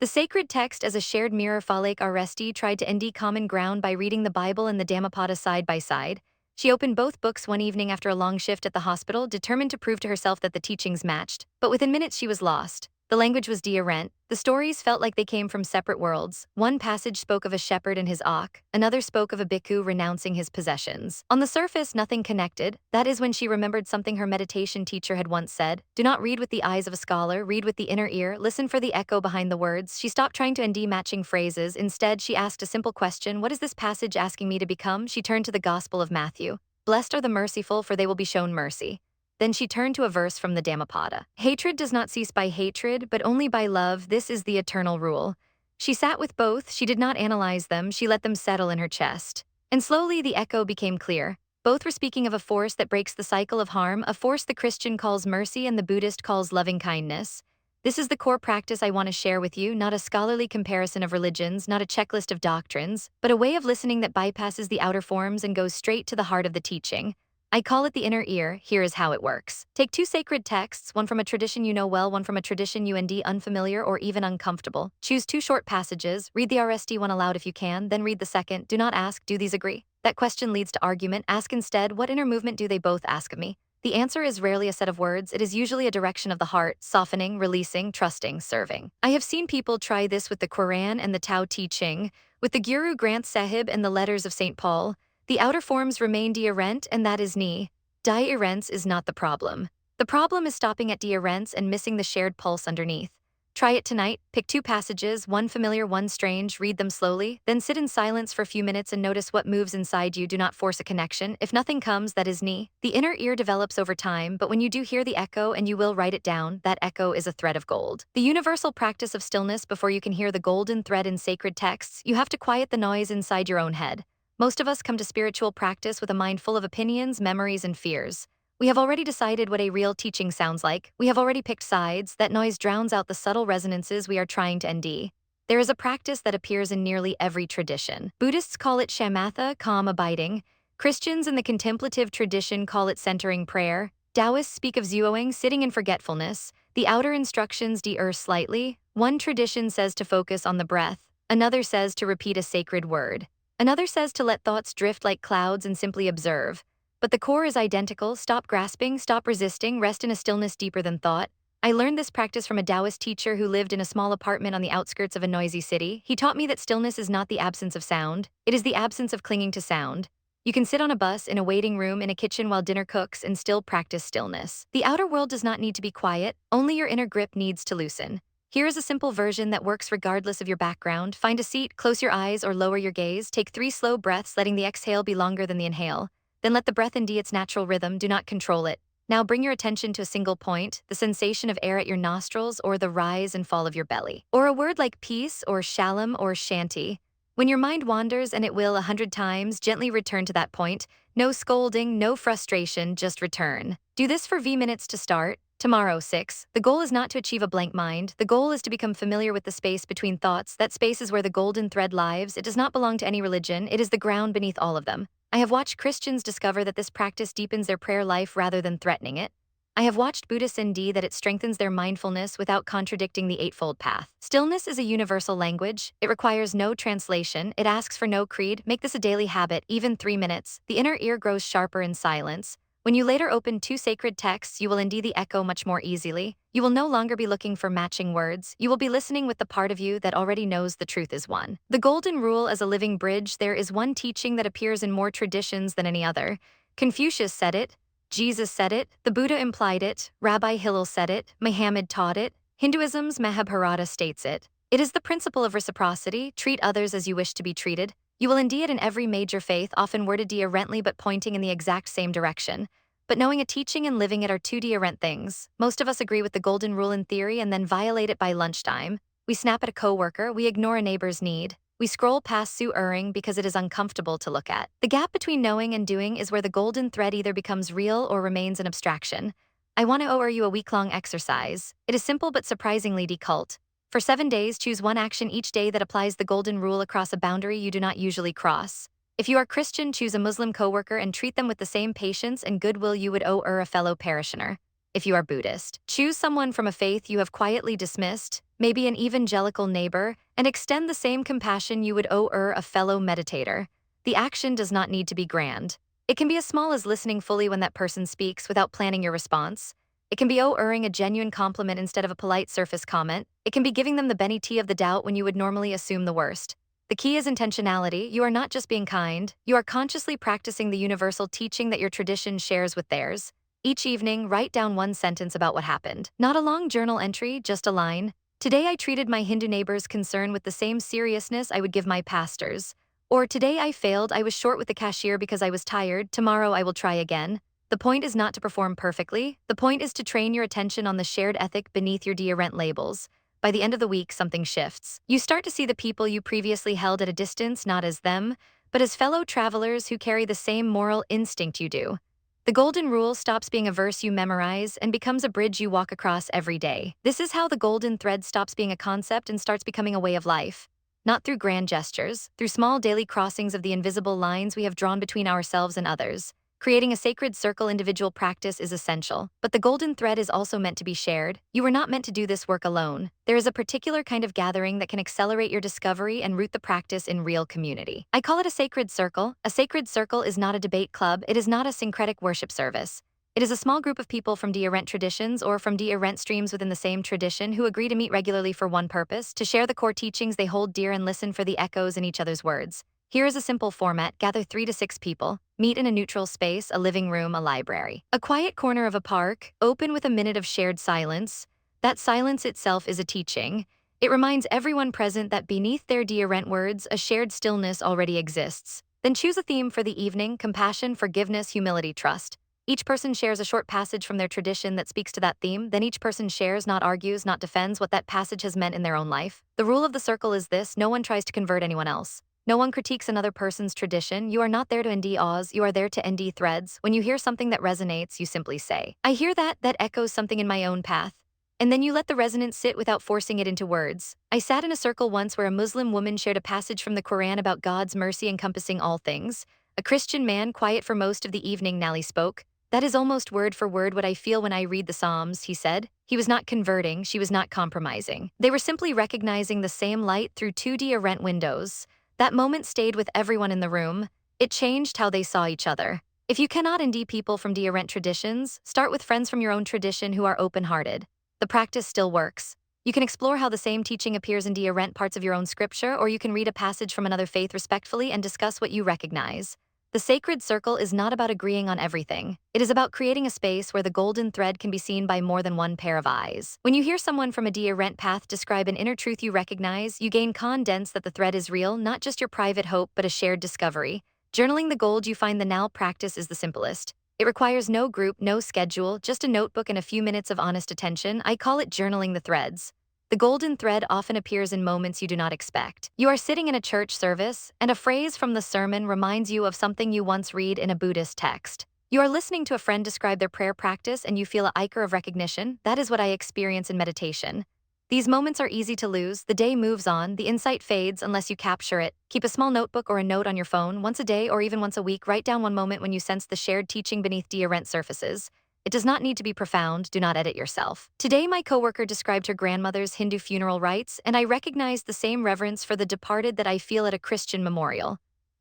The sacred text as a shared mirror. Falek Aresti tried to end common ground by reading the Bible and the Dhammapada side by side. She opened both books one evening after a long shift at the hospital, determined to prove to herself that the teachings matched. But within minutes she was lost. The language was dearrent. The stories felt like they came from separate worlds. One passage spoke of a shepherd and his ox, another spoke of a bhikkhu renouncing his possessions. On the surface, nothing connected. That is when she remembered something her meditation teacher had once said. Do not read with the eyes of a scholar, read with the inner ear, listen for the echo behind the words. She stopped trying to ND matching phrases. Instead, she asked a simple question: what is this passage asking me to become? She turned to the Gospel of Matthew. Blessed are the merciful, for they will be shown mercy. Then she turned to a verse from the Dhammapada. Hatred does not cease by hatred, but only by love. This is the eternal rule. She sat with both. She did not analyze them. She let them settle in her chest. And slowly the echo became clear. Both were speaking of a force that breaks the cycle of harm, a force the Christian calls mercy and the Buddhist calls loving kindness. This is the core practice I want to share with you, not a scholarly comparison of religions, not a checklist of doctrines, but a way of listening that bypasses the outer forms and goes straight to the heart of the teaching. I call it the inner ear. Here is how it works. Take two sacred texts, one from a tradition you know well, one from a tradition you ND unfamiliar or even uncomfortable. Choose two short passages, read the RST one aloud if you can, then read the second. Do not ask, do these agree? That question leads to argument. Ask instead, what inner movement do they both ask of me? The answer is rarely a set of words. It is usually a direction of the heart, softening, releasing, trusting, serving. I have seen people try this with the Quran and the Tao Te Ching, with the Guru Granth Sahib and the letters of St. Paul. The outer forms remain dearrent, and that is ni. Dearrence is not the problem. The problem is stopping at dearrence and missing the shared pulse underneath. Try it tonight. Pick two passages, one familiar, one strange, read them slowly, then sit in silence for a few minutes and notice what moves inside you. Do not force a connection. If nothing comes, that is ni. The inner ear develops over time, but when you do hear the echo and you will write it down, that echo is a thread of gold. The universal practice of stillness. Before you can hear the golden thread in sacred texts, you have to quiet the noise inside your own head. Most of us come to spiritual practice with a mind full of opinions, memories, and fears. We have already decided what a real teaching sounds like. We have already picked sides. That noise drowns out the subtle resonances we are trying to ND. There is a practice that appears in nearly every tradition. Buddhists call it shamatha, calm abiding. Christians in the contemplative tradition call it centering prayer. Taoists speak of zuoing, sitting in forgetfulness. The outer instructions differ slightly. One tradition says to focus on the breath. Another says to repeat a sacred word. Another says to let thoughts drift like clouds and simply observe. But the core is identical. Stop grasping, stop resisting, rest in a stillness deeper than thought. I learned this practice from a Taoist teacher who lived in a small apartment on the outskirts of a noisy city. He taught me that stillness is not the absence of sound, it is the absence of clinging to sound. You can sit on a bus, in a waiting room, in a kitchen while dinner cooks, and still practice stillness. The outer world does not need to be quiet, only your inner grip needs to loosen. Here is a simple version that works regardless of your background. Find a seat, close your eyes or lower your gaze, take 3 slow breaths, letting the exhale be longer than the inhale. Then let the breath in its natural rhythm, do not control it. Now bring your attention to a single point, the sensation of air at your nostrils or the rise and fall of your belly. Or a word like peace or shalom or shanti. When your mind wanders, and it will 100 times, gently return to that point. No scolding, no frustration, just return. Do this for minutes to start. Tomorrow, 6. The goal is not to achieve a blank mind. The goal is to become familiar with the space between thoughts. That space is where the golden thread lives. It does not belong to any religion. It is the ground beneath all of them. I have watched Christians discover that this practice deepens their prayer life rather than threatening it. I have watched Buddhists indeed that it strengthens their mindfulness without contradicting the Eightfold Path. Stillness is a universal language. It requires no translation. It asks for no creed. Make this a daily habit, even 3 minutes. The inner ear grows sharper in silence. When you later open 2 sacred texts, you will indeed the echo much more easily. You will no longer be looking for matching words. You will be listening with the part of you that already knows the truth is one. The golden rule as a living bridge. There is one teaching that appears in more traditions than any other. Confucius said it. Jesus said it, the Buddha implied it, Rabbi Hillel said it, Muhammad taught it, Hinduism's Mahabharata states it. It is the principle of reciprocity, treat others as you wish to be treated. You will indeed in every major faith, often worded differently but pointing in the exact same direction. But knowing a teaching and living it are 2 different things. Most of us agree with the golden rule in theory and then violate it by lunchtime. We snap at a coworker, we ignore a neighbor's need. We scroll past Sue Erring because it is uncomfortable to look at. The gap between knowing and doing is where the golden thread either becomes real or remains an abstraction. I want to offer you a week-long exercise. It is simple but surprisingly deculted. For 7 days, choose one action each day that applies the golden rule across a boundary you do not usually cross. If you are Christian, choose a Muslim coworker and treat them with the same patience and goodwill you would owe a fellow parishioner. If you are Buddhist, choose someone from a faith you have quietly dismissed, maybe an evangelical neighbor, and extend the same compassion you would owe a fellow meditator. The action does not need to be grand. It can be as small as listening fully when that person speaks without planning your response. It can be owing a genuine compliment instead of a polite surface comment. It can be giving them the benefit of the doubt when you would normally assume the worst. The key is intentionality. You are not just being kind, you are consciously practicing the universal teaching that your tradition shares with theirs. Each evening, write down one sentence about what happened. Not a long journal entry, just a line. Today I treated my Hindu neighbor's concern with the same seriousness I would give my pastor's. Or today I failed, I was short with the cashier because I was tired, tomorrow I will try again. The point is not to perform perfectly. The point is to train your attention on the shared ethic beneath your different labels. By the end of the week, something shifts. You start to see the people you previously held at a distance not as them, but as fellow travelers who carry the same moral instinct you do. The golden rule stops being a verse you memorize and becomes a bridge you walk across every day. This is how the golden thread stops being a concept and starts becoming a way of life. Not through grand gestures, through small daily crossings of the invisible lines we have drawn between ourselves and others. Creating a sacred circle individual practice is essential, but the golden thread is also meant to be shared. You were not meant to do this work alone. There is a particular kind of gathering that can accelerate your discovery and root the practice in real community. I call it a sacred circle. A sacred circle is not a debate club. It is not a syncretic worship service. It is a small group of people from different traditions or from different streams within the same tradition who agree to meet regularly for one purpose, to share the core teachings they hold dear and listen for the echoes in each other's words. Here is a simple format. Gather 3 to 6 people. Meet in a neutral space, a living room, a library. A quiet corner of a park, open with a minute of shared silence. That silence itself is a teaching. It reminds everyone present that beneath their different words, a shared stillness already exists. Then choose a theme for the evening: compassion, forgiveness, humility, trust. Each person shares a short passage from their tradition that speaks to that theme. Then each person shares, not argues, not defends, what that passage has meant in their own life. The rule of the circle is this: no one tries to convert anyone else. No one critiques another person's tradition. You are not there to end Oz, you are there to end threads. When you hear something that resonates, you simply say, I hear that echoes something in my own path. And then you let the resonance sit without forcing it into words. I sat in a circle once where a Muslim woman shared a passage from the Quran about God's mercy encompassing all things. A Christian man, quiet for most of the evening, Nally spoke. That is almost word for word what I feel when I read the Psalms, he said. He was not converting, she was not compromising. They were simply recognizing the same light through 2D rent windows. That moment stayed with everyone in the room. It changed how they saw each other. If you cannot ND people from rent traditions, start with friends from your own tradition who are open-hearted. The practice still works. You can explore how the same teaching appears in rent parts of your own scripture, or you can read a passage from another faith respectfully and discuss what you recognize. The sacred circle is not about agreeing on everything. It is about creating a space where the golden thread can be seen by more than one pair of eyes. When you hear someone from a rent path describe an inner truth you recognize, you gain confidence that the thread is real, not just your private hope, but a shared discovery. Journaling the gold you find. The now practice is the simplest. It requires no group, no schedule, just a notebook and a few minutes of honest attention. I call it journaling the threads. The golden thread often appears in moments you do not expect. You are sitting in a church service, and a phrase from the sermon reminds you of something you once read in a Buddhist text. You are listening to a friend describe their prayer practice and you feel a ichor of recognition. That is what I experience in meditation. These moments are easy to lose. The day moves on, the insight fades unless you capture it. Keep a small notebook or a note on your phone. Once a day or even once a week, write down one moment when you sense the shared teaching beneath rent surfaces. It does not need to be profound. Do not edit yourself. Today, my coworker described her grandmother's Hindu funeral rites, and I recognized the same reverence for the departed that I feel at a Christian memorial.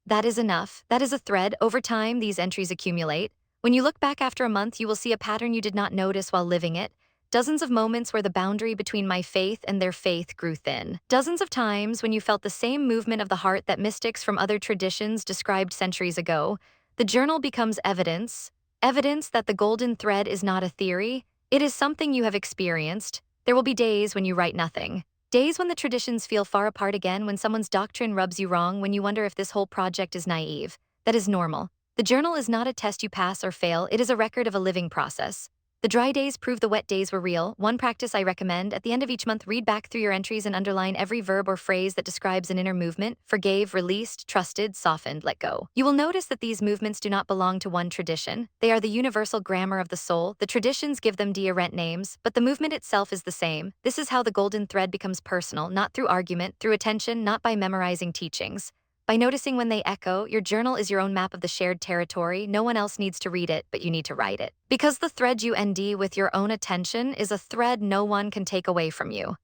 That is enough. That is a thread. Over time, these entries accumulate. When you look back after a month, you will see a pattern you did not notice while living it. Dozens of moments where the boundary between my faith and their faith grew thin. Dozens of times when you felt the same movement of the heart that mystics from other traditions described centuries ago. The journal becomes evidence. Evidence that the golden thread is not a theory. It is something you have experienced. There will be days when you write nothing. Days when the traditions feel far apart again, when someone's doctrine rubs you wrong, when you wonder if this whole project is naive. That is normal. The journal is not a test you pass or fail. It is a record of a living process. The dry days prove the wet days were real. One practice I recommend: at the end of each month, read back through your entries and underline every verb or phrase that describes an inner movement: forgave, released, trusted, softened, let go. You will notice that these movements do not belong to one tradition. They are the universal grammar of the soul. The traditions give them rent names, but the movement itself is the same. This is how the golden thread becomes personal, not through argument, through attention, not by memorizing teachings. By noticing when they echo. Your journal is your own map of the shared territory. No one else needs to read it, but you need to write it. Because the thread you ND with your own attention is a thread no one can take away from you.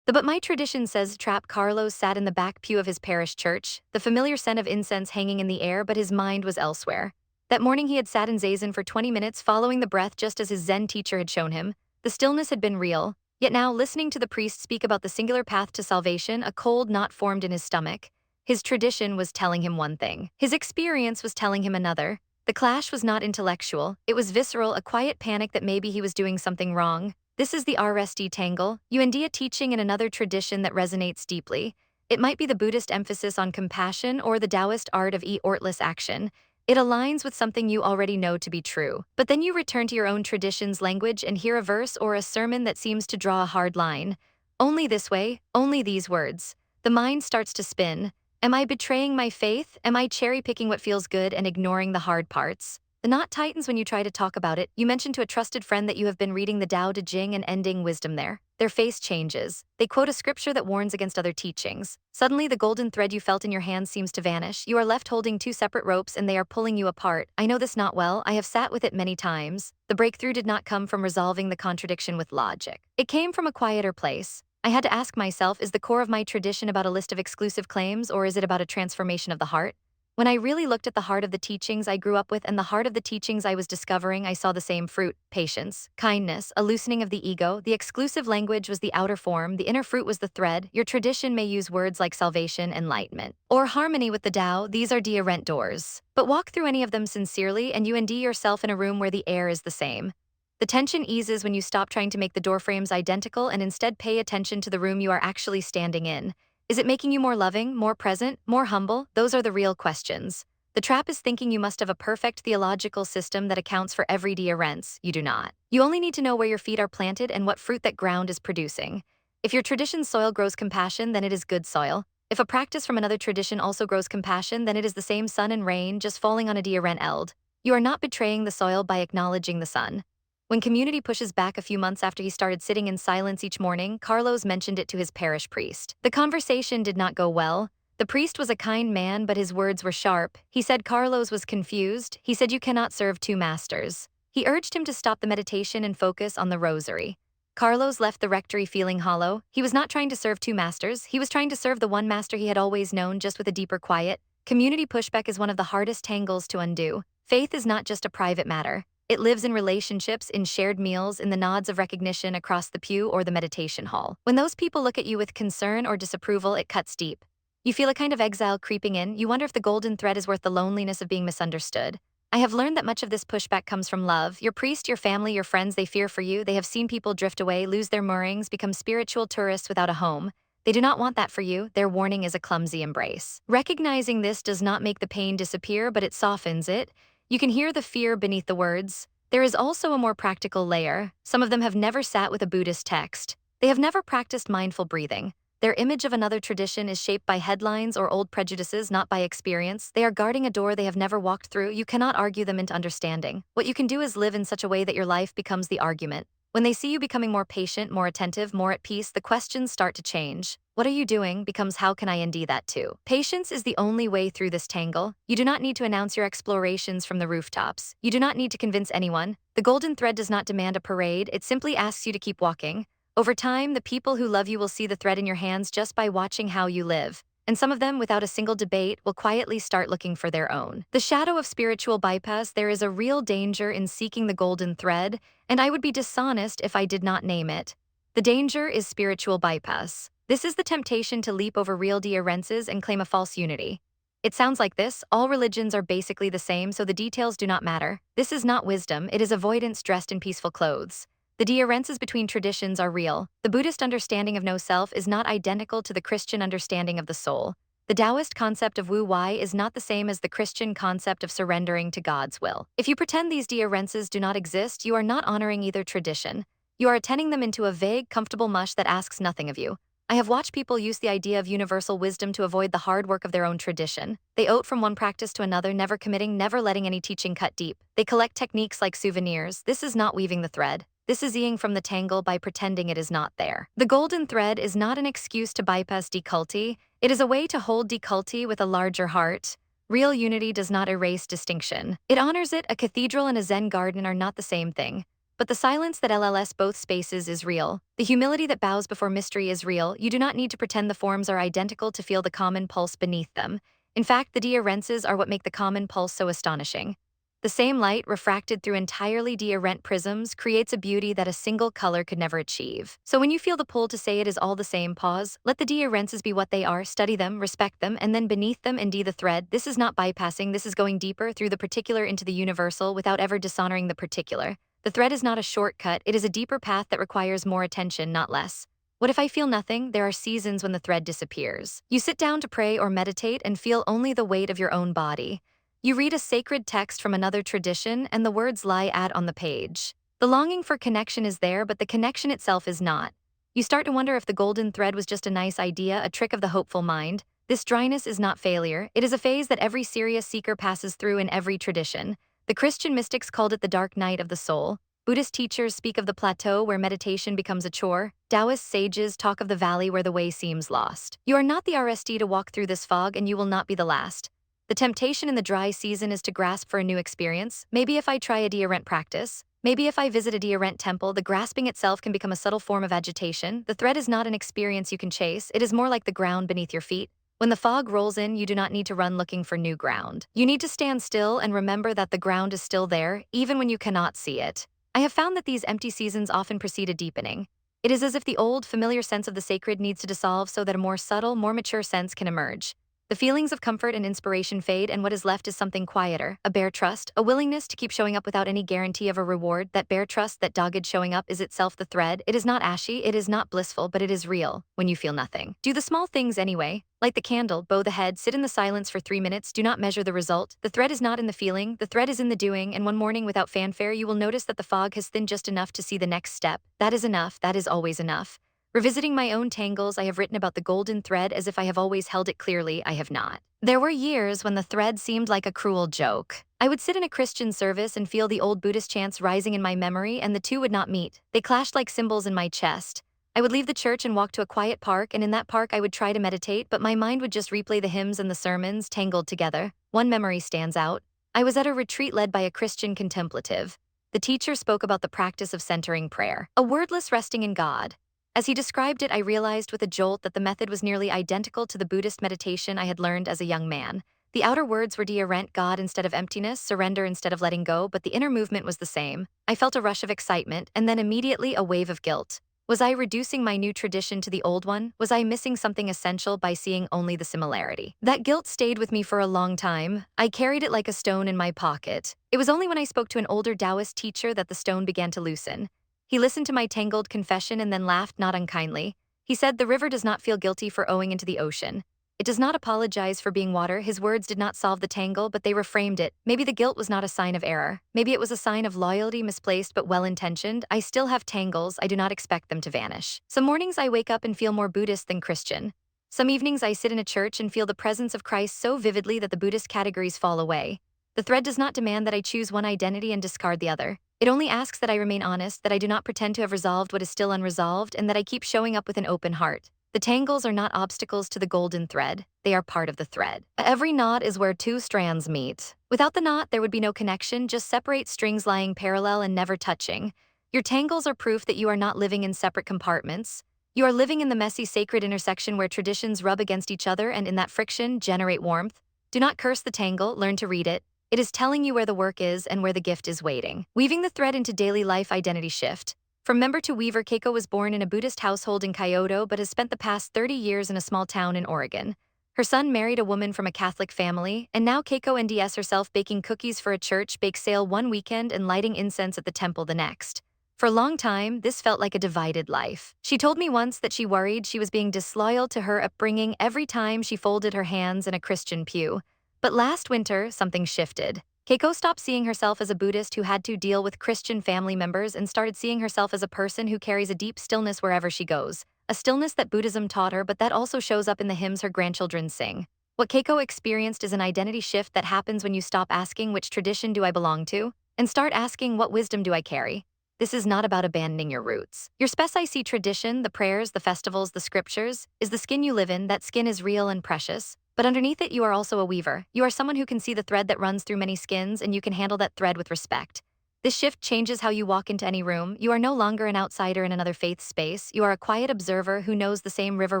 But my tradition says Trap Carlos sat in the back pew of his parish church, the familiar scent of incense hanging in the air, but his mind was elsewhere. That morning he had sat in Zazen for 20 minutes, following the breath just as his Zen teacher had shown him. The stillness had been real. Yet now, listening to the priest speak about the singular path to salvation, a cold knot formed in his stomach. His tradition was telling him one thing. His experience was telling him another. The clash was not intellectual. It was visceral, a quiet panic that maybe he was doing something wrong. This is the RSD tangle. UND, a teaching in another tradition that resonates deeply. It might be the Buddhist emphasis on compassion or the Taoist art of effortless action. It aligns with something you already know to be true. But then you return to your own tradition's language and hear a verse or a sermon that seems to draw a hard line. Only this way, only these words. The mind starts to spin. Am I betraying my faith? Am I cherry-picking what feels good and ignoring the hard parts? The knot tightens when you try to talk about it. You mention to a trusted friend that you have been reading the Tao Te Ching and ending wisdom there. Their face changes. They quote a scripture that warns against other teachings. Suddenly, the golden thread you felt in your hand seems to vanish. You are left holding two separate ropes and they are pulling you apart. I know this not well. I have sat with it many times. The breakthrough did not come from resolving the contradiction with logic. It came from a quieter place. I had to ask myself, is the core of my tradition about a list of exclusive claims, or is it about a transformation of the heart? When I really looked at the heart of the teachings I grew up with and the heart of the teachings I was discovering, I saw the same fruit: patience, kindness, a loosening of the ego. The exclusive language was the outer form, the inner fruit was the thread. Your tradition may use words like salvation, enlightenment, or harmony with the Tao. These are rent doors. But walk through any of them sincerely and you ND yourself in a room where the air is the same. The tension eases when you stop trying to make the doorframes identical and instead pay attention to the room you are actually standing in. Is it making you more loving, more present, more humble? Those are the real questions. The trap is thinking you must have a perfect theological system that accounts for every rents. You do not. You only need to know where your feet are planted and what fruit that ground is producing. If your tradition's soil grows compassion, then it is good soil. If a practice from another tradition also grows compassion, then it is the same sun and rain, just falling on a rent eld. You are not betraying the soil by acknowledging the sun. When community pushes back a few months after he started sitting in silence each morning, Carlos mentioned it to his parish priest. The conversation did not go well. The priest was a kind man, but his words were sharp. He said Carlos was confused. He said you cannot serve two masters. He urged him to stop the meditation and focus on the rosary. Carlos left the rectory feeling hollow. He was not trying to serve two masters. He was trying to serve the one master he had always known, just with a deeper quiet. Community pushback is one of the hardest tangles to undo. Faith is not just a private matter. It lives in relationships, in shared meals, in the nods of recognition across the pew or the meditation hall. When those people look at you with concern or disapproval, it cuts deep. You feel a kind of exile creeping in. You wonder if the golden thread is worth the loneliness of being misunderstood. I have learned that much of this pushback comes from love. Your priest, your family, your friends, they fear for you. They have seen people drift away, lose their moorings, become spiritual tourists without a home. They do not want that for you. Their warning is a clumsy embrace. Recognizing this does not make the pain disappear, but it softens it. You can hear the fear beneath the words. There is also a more practical layer. Some of them have never sat with a Buddhist text. They have never practiced mindful breathing. Their image of another tradition is shaped by headlines or old prejudices, not by experience. They are guarding a door they have never walked through. You cannot argue them into understanding. What you can do is live in such a way that your life becomes the argument. When they see you becoming more patient, more attentive, more at peace, the questions start to change. What are you doing becomes how can I undo that too? Patience is the only way through this tangle. You do not need to announce your explorations from the rooftops. You do not need to convince anyone. The golden thread does not demand a parade. It simply asks you to keep walking. Over time, the people who love you will see the thread in your hands just by watching how you live. And some of them, without a single debate, will quietly start looking for their own. The shadow of spiritual bypass, there is a real danger in seeking the golden thread, and I would be dishonest if I did not name it. The danger is spiritual bypass. This is the temptation to leap over real differences and claim a false unity. It sounds like this: all religions are basically the same, so the details do not matter. This is not wisdom, it is avoidance dressed in peaceful clothes. The differences between traditions are real. The Buddhist understanding of no self is not identical to the Christian understanding of the soul. The Taoist concept of Wu Wei is not the same as the Christian concept of surrendering to God's will. If you pretend these differences do not exist, you are not honoring either tradition. You are attending them into a vague, comfortable mush that asks nothing of you. I have watched people use the idea of universal wisdom to avoid the hard work of their own tradition. They oat from one practice to another, never committing, never letting any teaching cut deep. They collect techniques like souvenirs. This is not weaving the thread. This is eating from the tangle by pretending it is not there. The golden thread is not an excuse to bypass deculty. It is a way to hold deculty with a larger heart. Real unity does not erase distinction. It honors it. A cathedral and a Zen garden are not the same thing. But the silence that LLS both spaces is real. The humility that bows before mystery is real. You do not need to pretend the forms are identical to feel the common pulse beneath them. In fact, the differences are what make the common pulse so astonishing. The same light, refracted through entirely different prisms, creates a beauty that a single color could never achieve. So when you feel the pull to say it is all the same, pause, let the differences be what they are, study them, respect them, and then beneath them indeed the thread. This is not bypassing, this is going deeper through the particular into the universal without ever dishonoring the particular. The thread is not a shortcut, it is a deeper path that requires more attention, not less. What if I feel nothing? There are seasons when the thread disappears. You sit down to pray or meditate and feel only the weight of your own body. You read a sacred text from another tradition and the words lie out on the page. The longing for connection is there, but the connection itself is not. You start to wonder if the golden thread was just a nice idea, a trick of the hopeful mind. This dryness is not failure. It is a phase that every serious seeker passes through in every tradition. The Christian mystics called it the dark night of the soul. Buddhist teachers speak of the plateau where meditation becomes a chore. Taoist sages talk of the valley where the way seems lost. You are not the RSD to walk through this fog, and you will not be the last. The temptation in the dry season is to grasp for a new experience. Maybe if I try a Diarent practice, maybe if I visit a Diarent temple, the grasping itself can become a subtle form of agitation. The thread is not an experience you can chase, it is more like the ground beneath your feet. When the fog rolls in, you do not need to run looking for new ground. You need to stand still and remember that the ground is still there, even when you cannot see it. I have found that these empty seasons often precede a deepening. It is as if the old, familiar sense of the sacred needs to dissolve so that a more subtle, more mature sense can emerge. The feelings of comfort and inspiration fade, and what is left is something quieter, a bare trust, a willingness to keep showing up without any guarantee of a reward. That bare trust, that dogged showing up, is itself the thread. It is not ashy, it is not blissful, but it is real when you feel nothing. Do the small things anyway. Light the candle, bow the head, sit in the silence for 3 minutes, do not measure the result. The thread is not in the feeling, the thread is in the doing, and one morning without fanfare you will notice that the fog has thinned just enough to see the next step. That is enough, that is always enough. Revisiting my own tangles, I have written about the golden thread as if I have always held it clearly. I have not. There were years when the thread seemed like a cruel joke. I would sit in a Christian service and feel the old Buddhist chants rising in my memory, and the two would not meet. They clashed like cymbals in my chest. I would leave the church and walk to a quiet park, and in that park I would try to meditate, but my mind would just replay the hymns and the sermons, tangled together. One memory stands out. I was at a retreat led by a Christian contemplative. The teacher spoke about the practice of centering prayer, a wordless resting in God. As he described it, I realized with a jolt that the method was nearly identical to the Buddhist meditation I had learned as a young man. The outer words were rent God instead of emptiness, surrender instead of letting go, but the inner movement was the same. I felt a rush of excitement, and then immediately a wave of guilt. Was I reducing my new tradition to the old one? Was I missing something essential by seeing only the similarity? That guilt stayed with me for a long time. I carried it like a stone in my pocket. It was only when I spoke to an older Taoist teacher that the stone began to loosen. He listened to my tangled confession and then laughed not unkindly. He said, "The river does not feel guilty for owing into the ocean. It does not apologize for being water." His words did not solve the tangle, but they reframed it. Maybe the guilt was not a sign of error. Maybe it was a sign of loyalty, misplaced but well-intentioned. I still have tangles. I do not expect them to vanish. Some mornings I wake up and feel more Buddhist than Christian. Some evenings I sit in a church and feel the presence of Christ so vividly that the Buddhist categories fall away. The thread does not demand that I choose one identity and discard the other. It only asks that I remain honest, that I do not pretend to have resolved what is still unresolved, and that I keep showing up with an open heart. The tangles are not obstacles to the golden thread. They are part of the thread. Every knot is where two strands meet. Without the knot, there would be no connection, just separate strings lying parallel and never touching. Your tangles are proof that you are not living in separate compartments. You are living in the messy, sacred intersection where traditions rub against each other and in that friction generate warmth. Do not curse the tangle, learn to read it. It is telling you where the work is and where the gift is waiting. Weaving the thread into daily life identity shift. From member to weaver, Keiko was born in a Buddhist household in Kyoto but has spent the past 30 years in a small town in Oregon. Her son married a woman from a Catholic family, and now Keiko NDS herself baking cookies for a church bake sale one weekend and lighting incense at the temple the next. For a long time, this felt like a divided life. She told me once that she worried she was being disloyal to her upbringing every time she folded her hands in a Christian pew. But last winter, something shifted. Keiko stopped seeing herself as a Buddhist who had to deal with Christian family members and started seeing herself as a person who carries a deep stillness wherever she goes. A stillness that Buddhism taught her, but that also shows up in the hymns her grandchildren sing. What Keiko experienced is an identity shift that happens when you stop asking which tradition do I belong to, and start asking what wisdom do I carry. This is not about abandoning your roots. Your specific tradition, the prayers, the festivals, the scriptures, is the skin you live in. That skin is real and precious. But underneath it, you are also a weaver. You are someone who can see the thread that runs through many skins, and you can handle that thread with respect. This shift changes how you walk into any room. You are no longer an outsider in another faith space. You are a quiet observer who knows the same river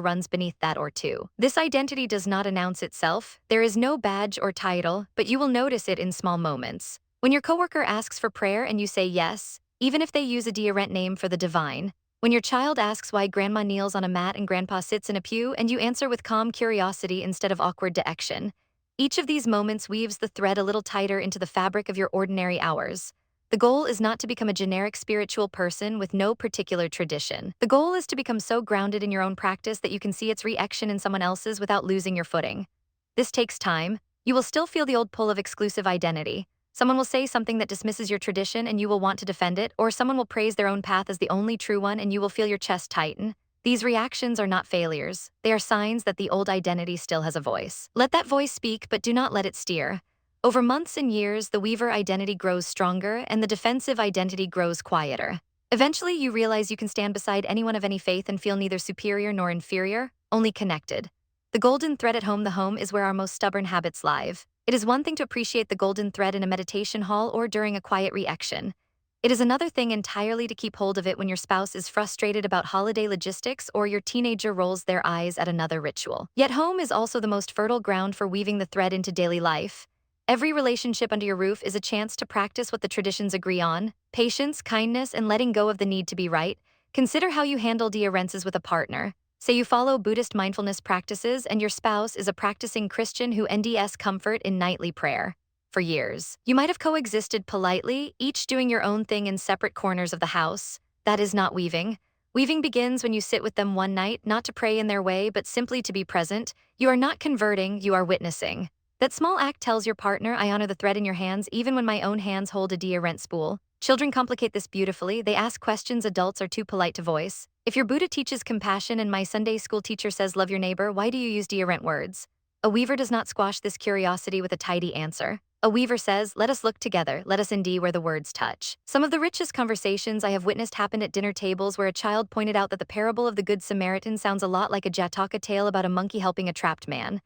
runs beneath that or two. This identity does not announce itself. There is no badge or title, but you will notice it in small moments. When your coworker asks for prayer and you say yes, even if they use a deodorant name for the divine. When your child asks why grandma kneels on a mat and grandpa sits in a pew, and you answer with calm curiosity instead of awkward dejection. Each of these moments weaves the thread a little tighter into the fabric of your ordinary hours. The goal is not to become a generic spiritual person with no particular tradition. The goal is to become so grounded in your own practice that you can see its reaction in someone else's without losing your footing. This takes time. You will still feel the old pull of exclusive identity. Someone will say something that dismisses your tradition and you will want to defend it, or someone will praise their own path as the only true one and you will feel your chest tighten. These reactions are not failures. They are signs that the old identity still has a voice. Let that voice speak, but do not let it steer. Over months and years, the weaver identity grows stronger and the defensive identity grows quieter. Eventually, you realize you can stand beside anyone of any faith and feel neither superior nor inferior, only connected. The golden thread at home. The home is where our most stubborn habits live. It is one thing to appreciate the golden thread in a meditation hall or during a quiet reaction. It is another thing entirely to keep hold of it when your spouse is frustrated about holiday logistics or your teenager rolls their eyes at another ritual. Yet home is also the most fertile ground for weaving the thread into daily life. Every relationship under your roof is a chance to practice what the traditions agree on: patience, kindness, and letting go of the need to be right. Consider how you handle deorences with a partner. Say you follow Buddhist mindfulness practices and your spouse is a practicing Christian who NDS comfort in nightly prayer. For years, you might have coexisted politely, each doing your own thing in separate corners of the house. That is not weaving. Weaving begins when you sit with them one night, not to pray in their way, but simply to be present. You are not converting, you are witnessing. That small act tells your partner, I honor the thread in your hands even when my own hands hold a deodorant spool. Children complicate this beautifully. They ask questions adults are too polite to voice. If your Buddha teaches compassion and my Sunday school teacher says love your neighbor, why do you use deodorant words? A weaver does not squash this curiosity with a tidy answer. A weaver says, "Let us look together, let us indeed where the words touch." Some of the richest conversations I have witnessed happened at dinner tables where a child pointed out that the parable of the Good Samaritan sounds a lot like a Jataka tale about a monkey helping a trapped man.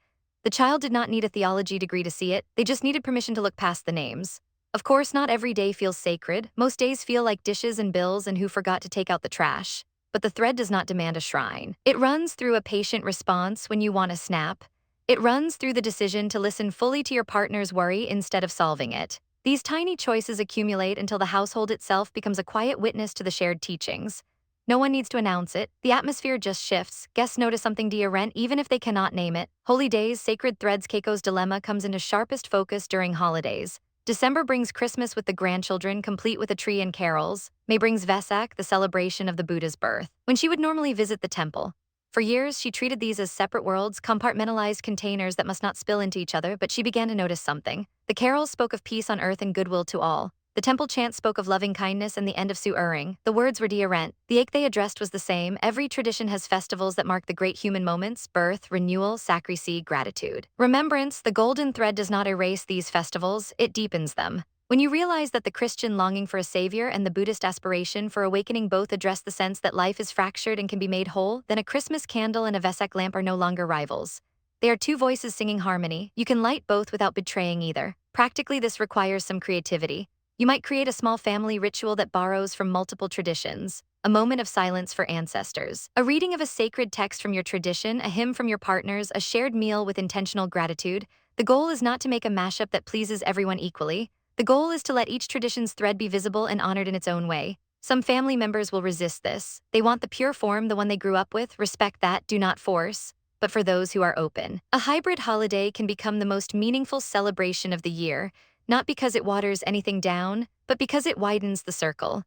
The child did not need a theology degree to see it, they just needed permission to look past the names. Of course, not every day feels sacred. Most days feel like dishes and bills and who forgot to take out the trash. But the thread does not demand a shrine. It runs through a patient response when you want to snap. It runs through the decision to listen fully to your partner's worry instead of solving it. These tiny choices accumulate until the household itself becomes a quiet witness to the shared teachings. No one needs to announce it. The atmosphere just shifts. Guests notice something different even if they cannot name it. Holy days, sacred threads. Keiko's dilemma comes into sharpest focus during holidays. December brings Christmas with the grandchildren, complete with a tree and carols. May brings Vesak, the celebration of the Buddha's birth, when she would normally visit the temple. For years, she treated these as separate worlds, compartmentalized containers that must not spill into each other, but she began to notice something. The carols spoke of peace on earth and goodwill to all. The temple chants spoke of loving kindness and the end of su'ering. The words were different. The ache they addressed was the same. Every tradition has festivals that mark the great human moments: birth, renewal, sacristy, gratitude. Remembrance, the golden thread does not erase these festivals, it deepens them. When you realize that the Christian longing for a savior and the Buddhist aspiration for awakening both address the sense that life is fractured and can be made whole, then a Christmas candle and a Vesak lamp are no longer rivals. They are two voices singing harmony. You can light both without betraying either. Practically, this requires some creativity. You might create a small family ritual that borrows from multiple traditions. A moment of silence for ancestors. A reading of a sacred text from your tradition, a hymn from your partners, a shared meal with intentional gratitude. The goal is not to make a mashup that pleases everyone equally. The goal is to let each tradition's thread be visible and honored in its own way. Some family members will resist this. They want the pure form, the one they grew up with. Respect that, do not force. But for those who are open, a hybrid holiday can become the most meaningful celebration of the year, not because it waters anything down, but because it widens the circle.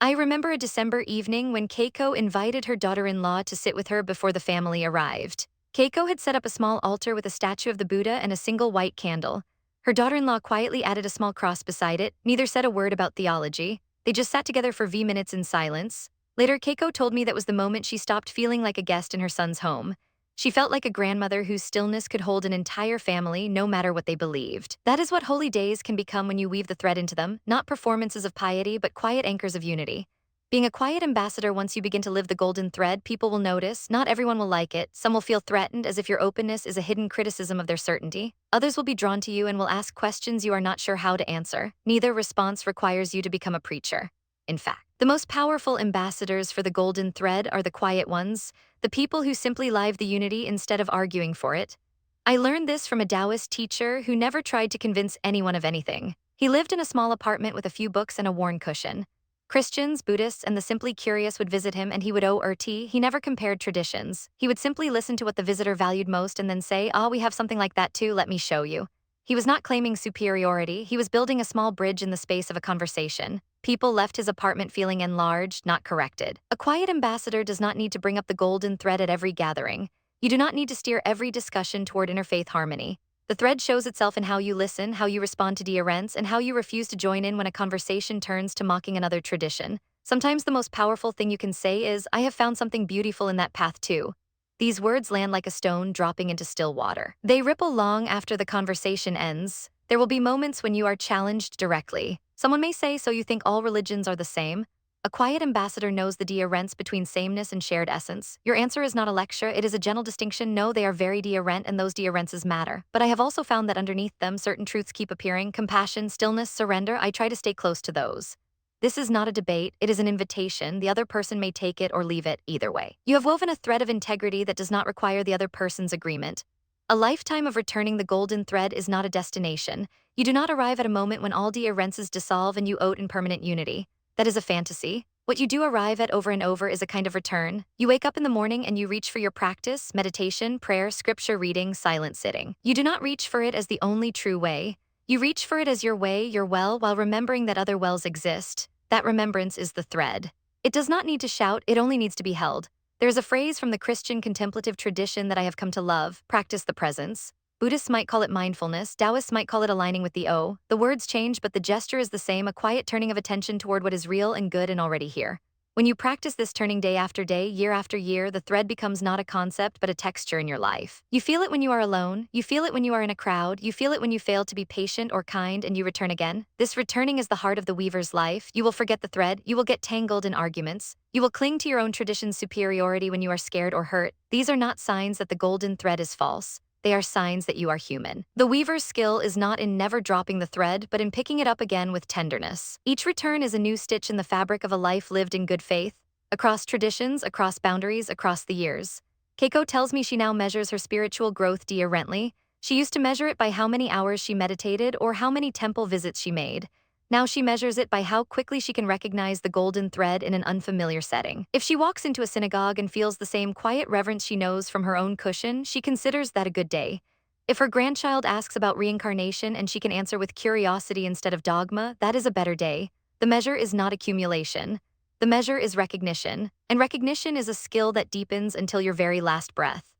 I remember a December evening when Keiko invited her daughter-in-law to sit with her before the family arrived. Keiko had set up a small altar with a statue of the Buddha and a single white candle. Her daughter-in-law quietly added a small cross beside it. Neither said a word about theology. They just sat together for minutes in silence. Later, Keiko told me that was the moment she stopped feeling like a guest in her son's home. She felt like a grandmother whose stillness could hold an entire family, no matter what they believed. That is what holy days can become when you weave the thread into them, not performances of piety, but quiet anchors of unity. Being a quiet ambassador, once you begin to live the golden thread, people will notice. Not everyone will like it. Some will feel threatened, as if your openness is a hidden criticism of their certainty. Others will be drawn to you and will ask questions you are not sure how to answer. Neither response requires you to become a preacher. In fact, the most powerful ambassadors for the golden thread are the quiet ones, the people who simply live the unity instead of arguing for it. I learned this from a Taoist teacher who never tried to convince anyone of anything. He lived in a small apartment with a few books and a worn cushion. Christians, Buddhists, and the simply curious would visit him and he would he never compared traditions. He would simply listen to what the visitor valued most and then say, "Ah, we have something like that too, let me show you." He was not claiming superiority, he was building a small bridge in the space of a conversation. People left his apartment feeling enlarged, not corrected. A quiet ambassador does not need to bring up the golden thread at every gathering. You do not need to steer every discussion toward interfaith harmony. The thread shows itself in how you listen, how you respond to difference, and how you refuse to join in when a conversation turns to mocking another tradition. Sometimes the most powerful thing you can say is, "I have found something beautiful in that path too." These words land like a stone dropping into still water. They ripple long after the conversation ends. There will be moments when you are challenged directly. Someone may say, "So you think all religions are the same?" A quiet ambassador knows the difference between sameness and shared essence. Your answer is not a lecture, it is a gentle distinction. No, they are very different and those differences matter. But I have also found that underneath them, certain truths keep appearing: compassion, stillness, surrender. I try to stay close to those. This is not a debate, it is an invitation. The other person may take it or leave it, either way. You have woven a thread of integrity that does not require the other person's agreement. A lifetime of returning the golden thread is not a destination. You do not arrive at a moment when all differences dissolve and you oat in permanent unity. That is a fantasy. What you do arrive at over and over is a kind of return. You wake up in the morning and you reach for your practice, meditation, prayer, scripture reading, silent sitting. You do not reach for it as the only true way. You reach for it as your way, your well, while remembering that other wells exist. That remembrance is the thread. It does not need to shout, it only needs to be held. There is a phrase from the Christian contemplative tradition that I have come to love: practice the presence. Buddhists might call it mindfulness, Taoists might call it aligning with the O. The words change, but the gesture is the same, a quiet turning of attention toward what is real and good and already here. When you practice this turning day after day, year after year, the thread becomes not a concept but a texture in your life. You feel it when you are alone, you feel it when you are in a crowd, you feel it when you fail to be patient or kind and you return again. This returning is the heart of the weaver's life. You will forget the thread, you will get tangled in arguments, you will cling to your own tradition's superiority when you are scared or hurt. These are not signs that the golden thread is false. They are signs that you are human. The weaver's skill is not in never dropping the thread, but in picking it up again with tenderness. Each return is a new stitch in the fabric of a life lived in good faith, across traditions, across boundaries, across the years. Keiko tells me she now measures her spiritual growth differently. She used to measure it by how many hours she meditated or how many temple visits she made. Now she measures it by how quickly she can recognize the golden thread in an unfamiliar setting. If she walks into a synagogue and feels the same quiet reverence she knows from her own cushion, she considers that a good day. If her grandchild asks about reincarnation and she can answer with curiosity instead of dogma, that is a better day. The measure is not accumulation. The measure is recognition, and recognition is a skill that deepens until your very last breath.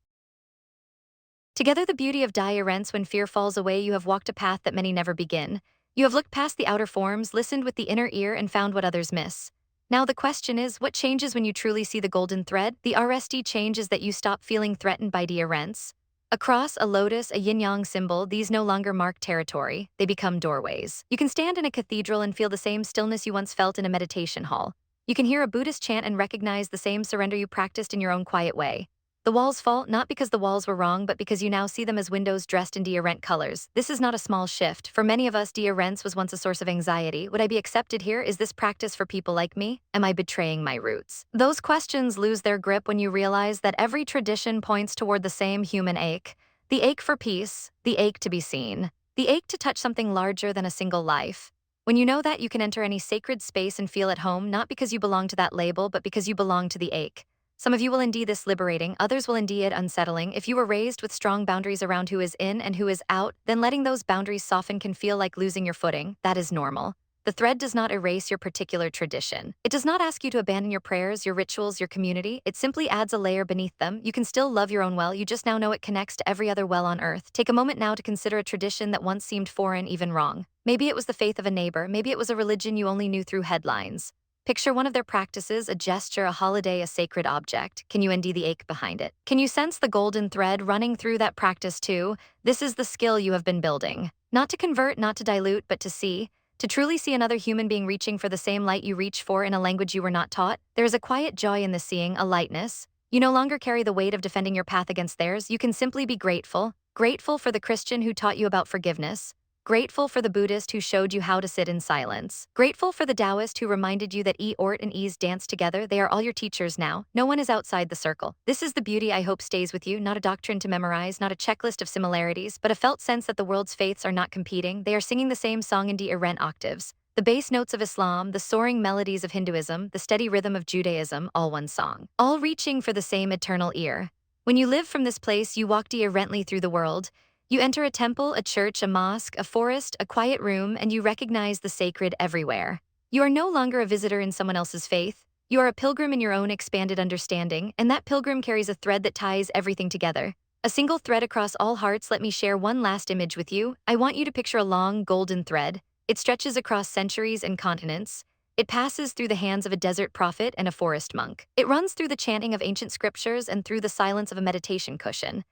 Together the beauty of Dia rents when fear falls away. You have walked a path that many never begin. You have looked past the outer forms, listened with the inner ear, and found what others miss. Now the question is, what changes when you truly see the golden thread? The RSD change is that you stop feeling threatened by Dia rents. A cross, a lotus, a yin-yang symbol, these no longer mark territory. They become doorways. You can stand in a cathedral and feel the same stillness you once felt in a meditation hall. You can hear a Buddhist chant and recognize the same surrender you practiced in your own quiet way. The walls fall, not because the walls were wrong, but because you now see them as windows dressed in Dia rent colors. This is not a small shift. For many of us, Dia rents was once a source of anxiety. Would I be accepted here? Is this practice for people like me? Am I betraying my roots? Those questions lose their grip when you realize that every tradition points toward the same human ache. The ache for peace, the ache to be seen, the ache to touch something larger than a single life. When you know that, you can enter any sacred space and feel at home, not because you belong to that label, but because you belong to the ache. Some of you will indeed this liberating, others will indeed it unsettling. If you were raised with strong boundaries around who is in and who is out, then letting those boundaries soften can feel like losing your footing. That is normal. The thread does not erase your particular tradition. It does not ask you to abandon your prayers, your rituals, your community. It simply adds a layer beneath them. You can still love your own well, you just now know it connects to every other well on earth. Take a moment now to consider a tradition that once seemed foreign, even wrong. Maybe it was the faith of a neighbor, maybe it was a religion you only knew through headlines. Picture one of their practices, a gesture, a holiday, a sacred object. Can you undo the ache behind it? Can you sense the golden thread running through that practice too? This is the skill you have been building. Not to convert, not to dilute, but to see. To truly see another human being reaching for the same light you reach for in a language you were not taught. There is a quiet joy in the seeing, a lightness. You no longer carry the weight of defending your path against theirs. You can simply be grateful. Grateful for the Christian who taught you about forgiveness. Grateful for the Buddhist who showed you how to sit in silence. Grateful for the Taoist who reminded you that Ort and ease dance together. They are all your teachers now. No one is outside the circle. This is the beauty I hope stays with you, not a doctrine to memorize, not a checklist of similarities, but a felt sense that the world's faiths are not competing. They are singing the same song in Dia octaves. The bass notes of Islam, the soaring melodies of Hinduism, the steady rhythm of Judaism, all one song. All reaching for the same eternal ear. When you live from this place, you walk Dia through the world. You enter a temple, a church, a mosque, a forest, a quiet room, and you recognize the sacred everywhere. You are no longer a visitor in someone else's faith. You are a pilgrim in your own expanded understanding, and that pilgrim carries a thread that ties everything together. A single thread across all hearts. Let me share one last image with you. I want you to picture a long, golden thread. It stretches across centuries and continents. It passes through the hands of a desert prophet and a forest monk. It runs through the chanting of ancient scriptures and through the silence of a meditation cushion.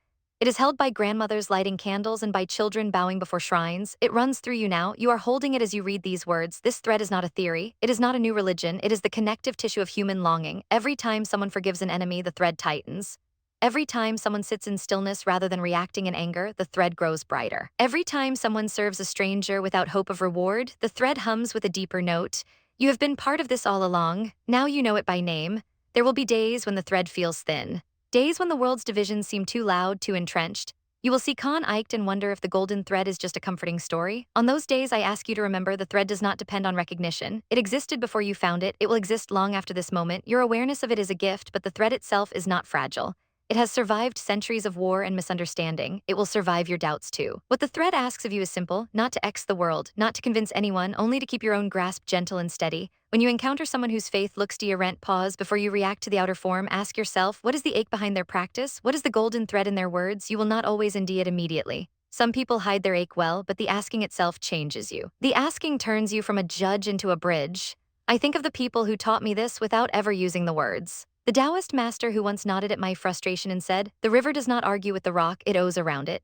It is held by grandmothers lighting candles and by children bowing before shrines. It runs through you now. You are holding it as you read these words. This thread is not a theory. It is not a new religion. It is the connective tissue of human longing. Every time someone forgives an enemy, the thread tightens. Every time someone sits in stillness rather than reacting in anger, the thread grows brighter. Every time someone serves a stranger without hope of reward, the thread hums with a deeper note. You have been part of this all along. Now you know it by name. There will be days when the thread feels thin. Days when the world's divisions seem too loud, too entrenched. You will see Khan Iked and wonder if the golden thread is just a comforting story. On those days, I ask you to remember the thread does not depend on recognition. It existed before you found it. It will exist long after this moment. Your awareness of it is a gift, but the thread itself is not fragile. It has survived centuries of war and misunderstanding. It will survive your doubts too. What the thread asks of you is simple, not to X the world, not to convince anyone, only to keep your own grasp gentle and steady. When you encounter someone whose faith looks different, pause before you react to the outer form. Ask yourself, what is the ache behind their practice? What is the golden thread in their words? You will not always undo it immediately. Some people hide their ache well, but the asking itself changes you. The asking turns you from a judge into a bridge. I think of the people who taught me this without ever using the words. The Taoist master who once nodded at my frustration and said, "The river does not argue with the rock, it ows around it."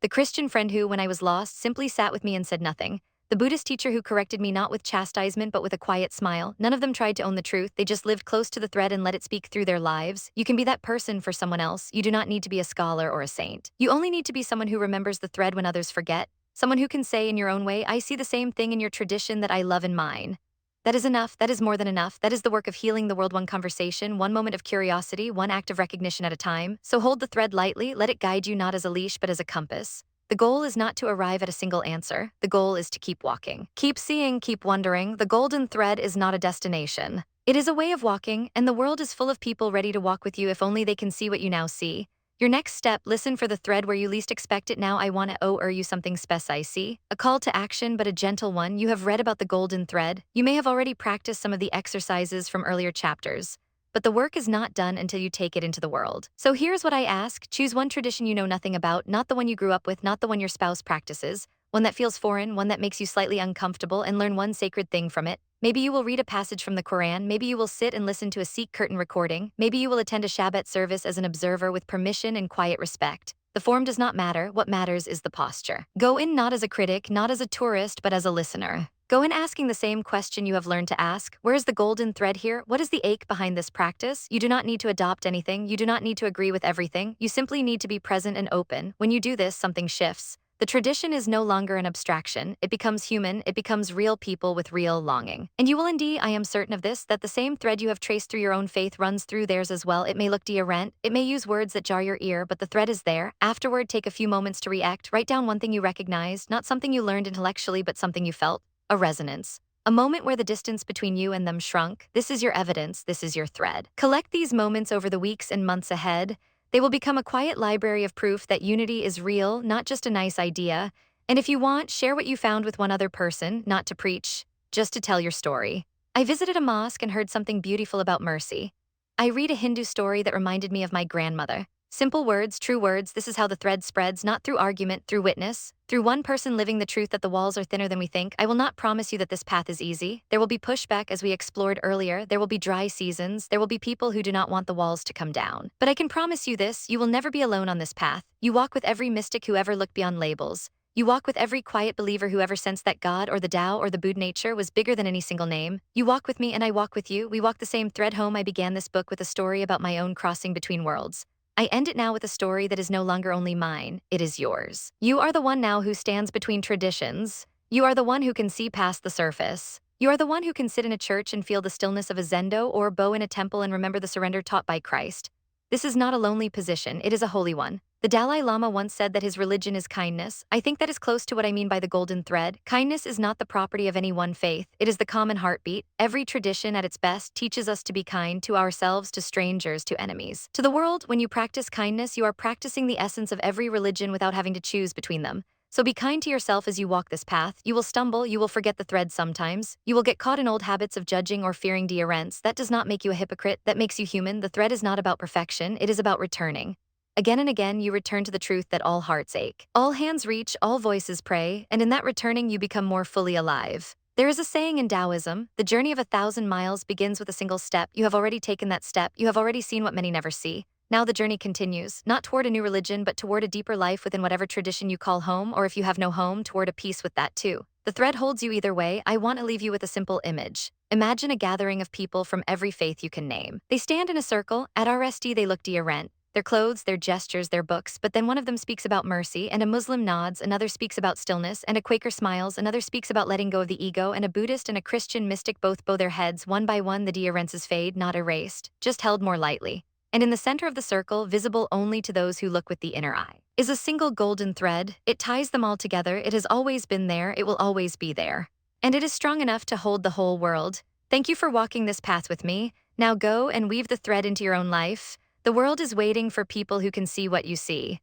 The Christian friend who, when I was lost, simply sat with me and said nothing. The Buddhist teacher who corrected me not with chastisement but with a quiet smile. None of them tried to own the truth, they just lived close to the thread and let it speak through their lives. You can be that person for someone else. You do not need to be a scholar or a saint. You only need to be someone who remembers the thread when others forget. Someone who can say in your own way, "I see the same thing in your tradition that I love in mine." That is enough. That is more than enough. That is the work of healing the world, one conversation, one moment of curiosity, one act of recognition at a time. So hold the thread lightly, let it guide you not as a leash but as a compass. The goal is not to arrive at a single answer. The goal is to keep walking. Keep seeing, keep wondering. The golden thread is not a destination. It is a way of walking, and the world is full of people ready to walk with you if only they can see what you now see. Your next step, listen for the thread where you least expect it. Now I want to you something see. A call to action, but a gentle one. You have read about the golden thread. You may have already practiced some of the exercises from earlier chapters. But the work is not done until you take it into the world. So here's what I ask. Choose one tradition you know nothing about, not the one you grew up with, not the one your spouse practices, one that feels foreign, one that makes you slightly uncomfortable, and learn one sacred thing from it. Maybe you will read a passage from the Quran, maybe you will sit and listen to a Sikh curtain recording, maybe you will attend a Shabbat service as an observer with permission and quiet respect. The form does not matter, what matters is the posture. Go in not as a critic, not as a tourist, but as a listener. Go in asking the same question you have learned to ask. Where is the golden thread here? What is the ache behind this practice? You do not need to adopt anything, you do not need to agree with everything, you simply need to be present and open. When you do this, something shifts. The tradition is no longer an abstraction, it becomes human, it becomes real people with real longing. And you will indeed, I am certain of this, that the same thread you have traced through your own faith runs through theirs as well. It may look different, it may use words that jar your ear, but the thread is there. Afterward, take a few moments to react, write down one thing you recognized, not something you learned intellectually, but something you felt. A resonance. A moment where the distance between you and them shrunk. This is your evidence, this is your thread. Collect these moments over the weeks and months ahead. They will become a quiet library of proof that unity is real, not just a nice idea. And if you want, share what you found with one other person, not to preach, just to tell your story. I visited a mosque and heard something beautiful about mercy. I read a Hindu story that reminded me of my grandmother. Simple words, true words, this is how the thread spreads, not through argument, through witness, through one person living the truth that the walls are thinner than we think. I will not promise you that this path is easy. There will be pushback as we explored earlier, there will be dry seasons, there will be people who do not want the walls to come down. But I can promise you this, you will never be alone on this path. You walk with every mystic who ever looked beyond labels. You walk with every quiet believer who ever sensed that God or the Tao or the Buddha nature was bigger than any single name. You walk with me and I walk with you. We walk the same thread home. I began this book with a story about my own crossing between worlds. I end it now with a story that is no longer only mine, it is yours. You are the one now who stands between traditions. You are the one who can see past the surface. You are the one who can sit in a church and feel the stillness of a zendo or bow in a temple and remember the surrender taught by Christ. This is not a lonely position, it is a holy one. The Dalai Lama once said that his religion is kindness. I think that is close to what I mean by the golden thread. Kindness is not the property of any one faith, it is the common heartbeat. Every tradition at its best teaches us to be kind to ourselves, to strangers, to enemies. To the world, when you practice kindness, you are practicing the essence of every religion without having to choose between them. So be kind to yourself as you walk this path. You will stumble, you will forget the thread sometimes. You will get caught in old habits of judging or fearing dearrence. That does not make you a hypocrite, that makes you human. The thread is not about perfection, it is about returning. Again and again, you return to the truth that all hearts ache. All hands reach, all voices pray, and in that returning, you become more fully alive. There is a saying in Taoism, the journey of 1,000 miles begins with a single step. You have already taken that step, you have already seen what many never see. Now the journey continues, not toward a new religion, but toward a deeper life within whatever tradition you call home, or if you have no home, toward a peace with that too. The thread holds you either way. I want to leave you with a simple image. Imagine a gathering of people from every faith you can name. They stand in a circle. At RSD, they look different. Their clothes, their gestures, their books, but then one of them speaks about mercy, and a Muslim nods, another speaks about stillness, and a Quaker smiles, another speaks about letting go of the ego, and a Buddhist and a Christian mystic both bow their heads. One by one, the differences fade, not erased, just held more lightly. And in the center of the circle, visible only to those who look with the inner eye, is a single golden thread. It ties them all together. It has always been there. It will always be there. And it is strong enough to hold the whole world. Thank you for walking this path with me. Now go and weave the thread into your own life. The world is waiting for people who can see what you see.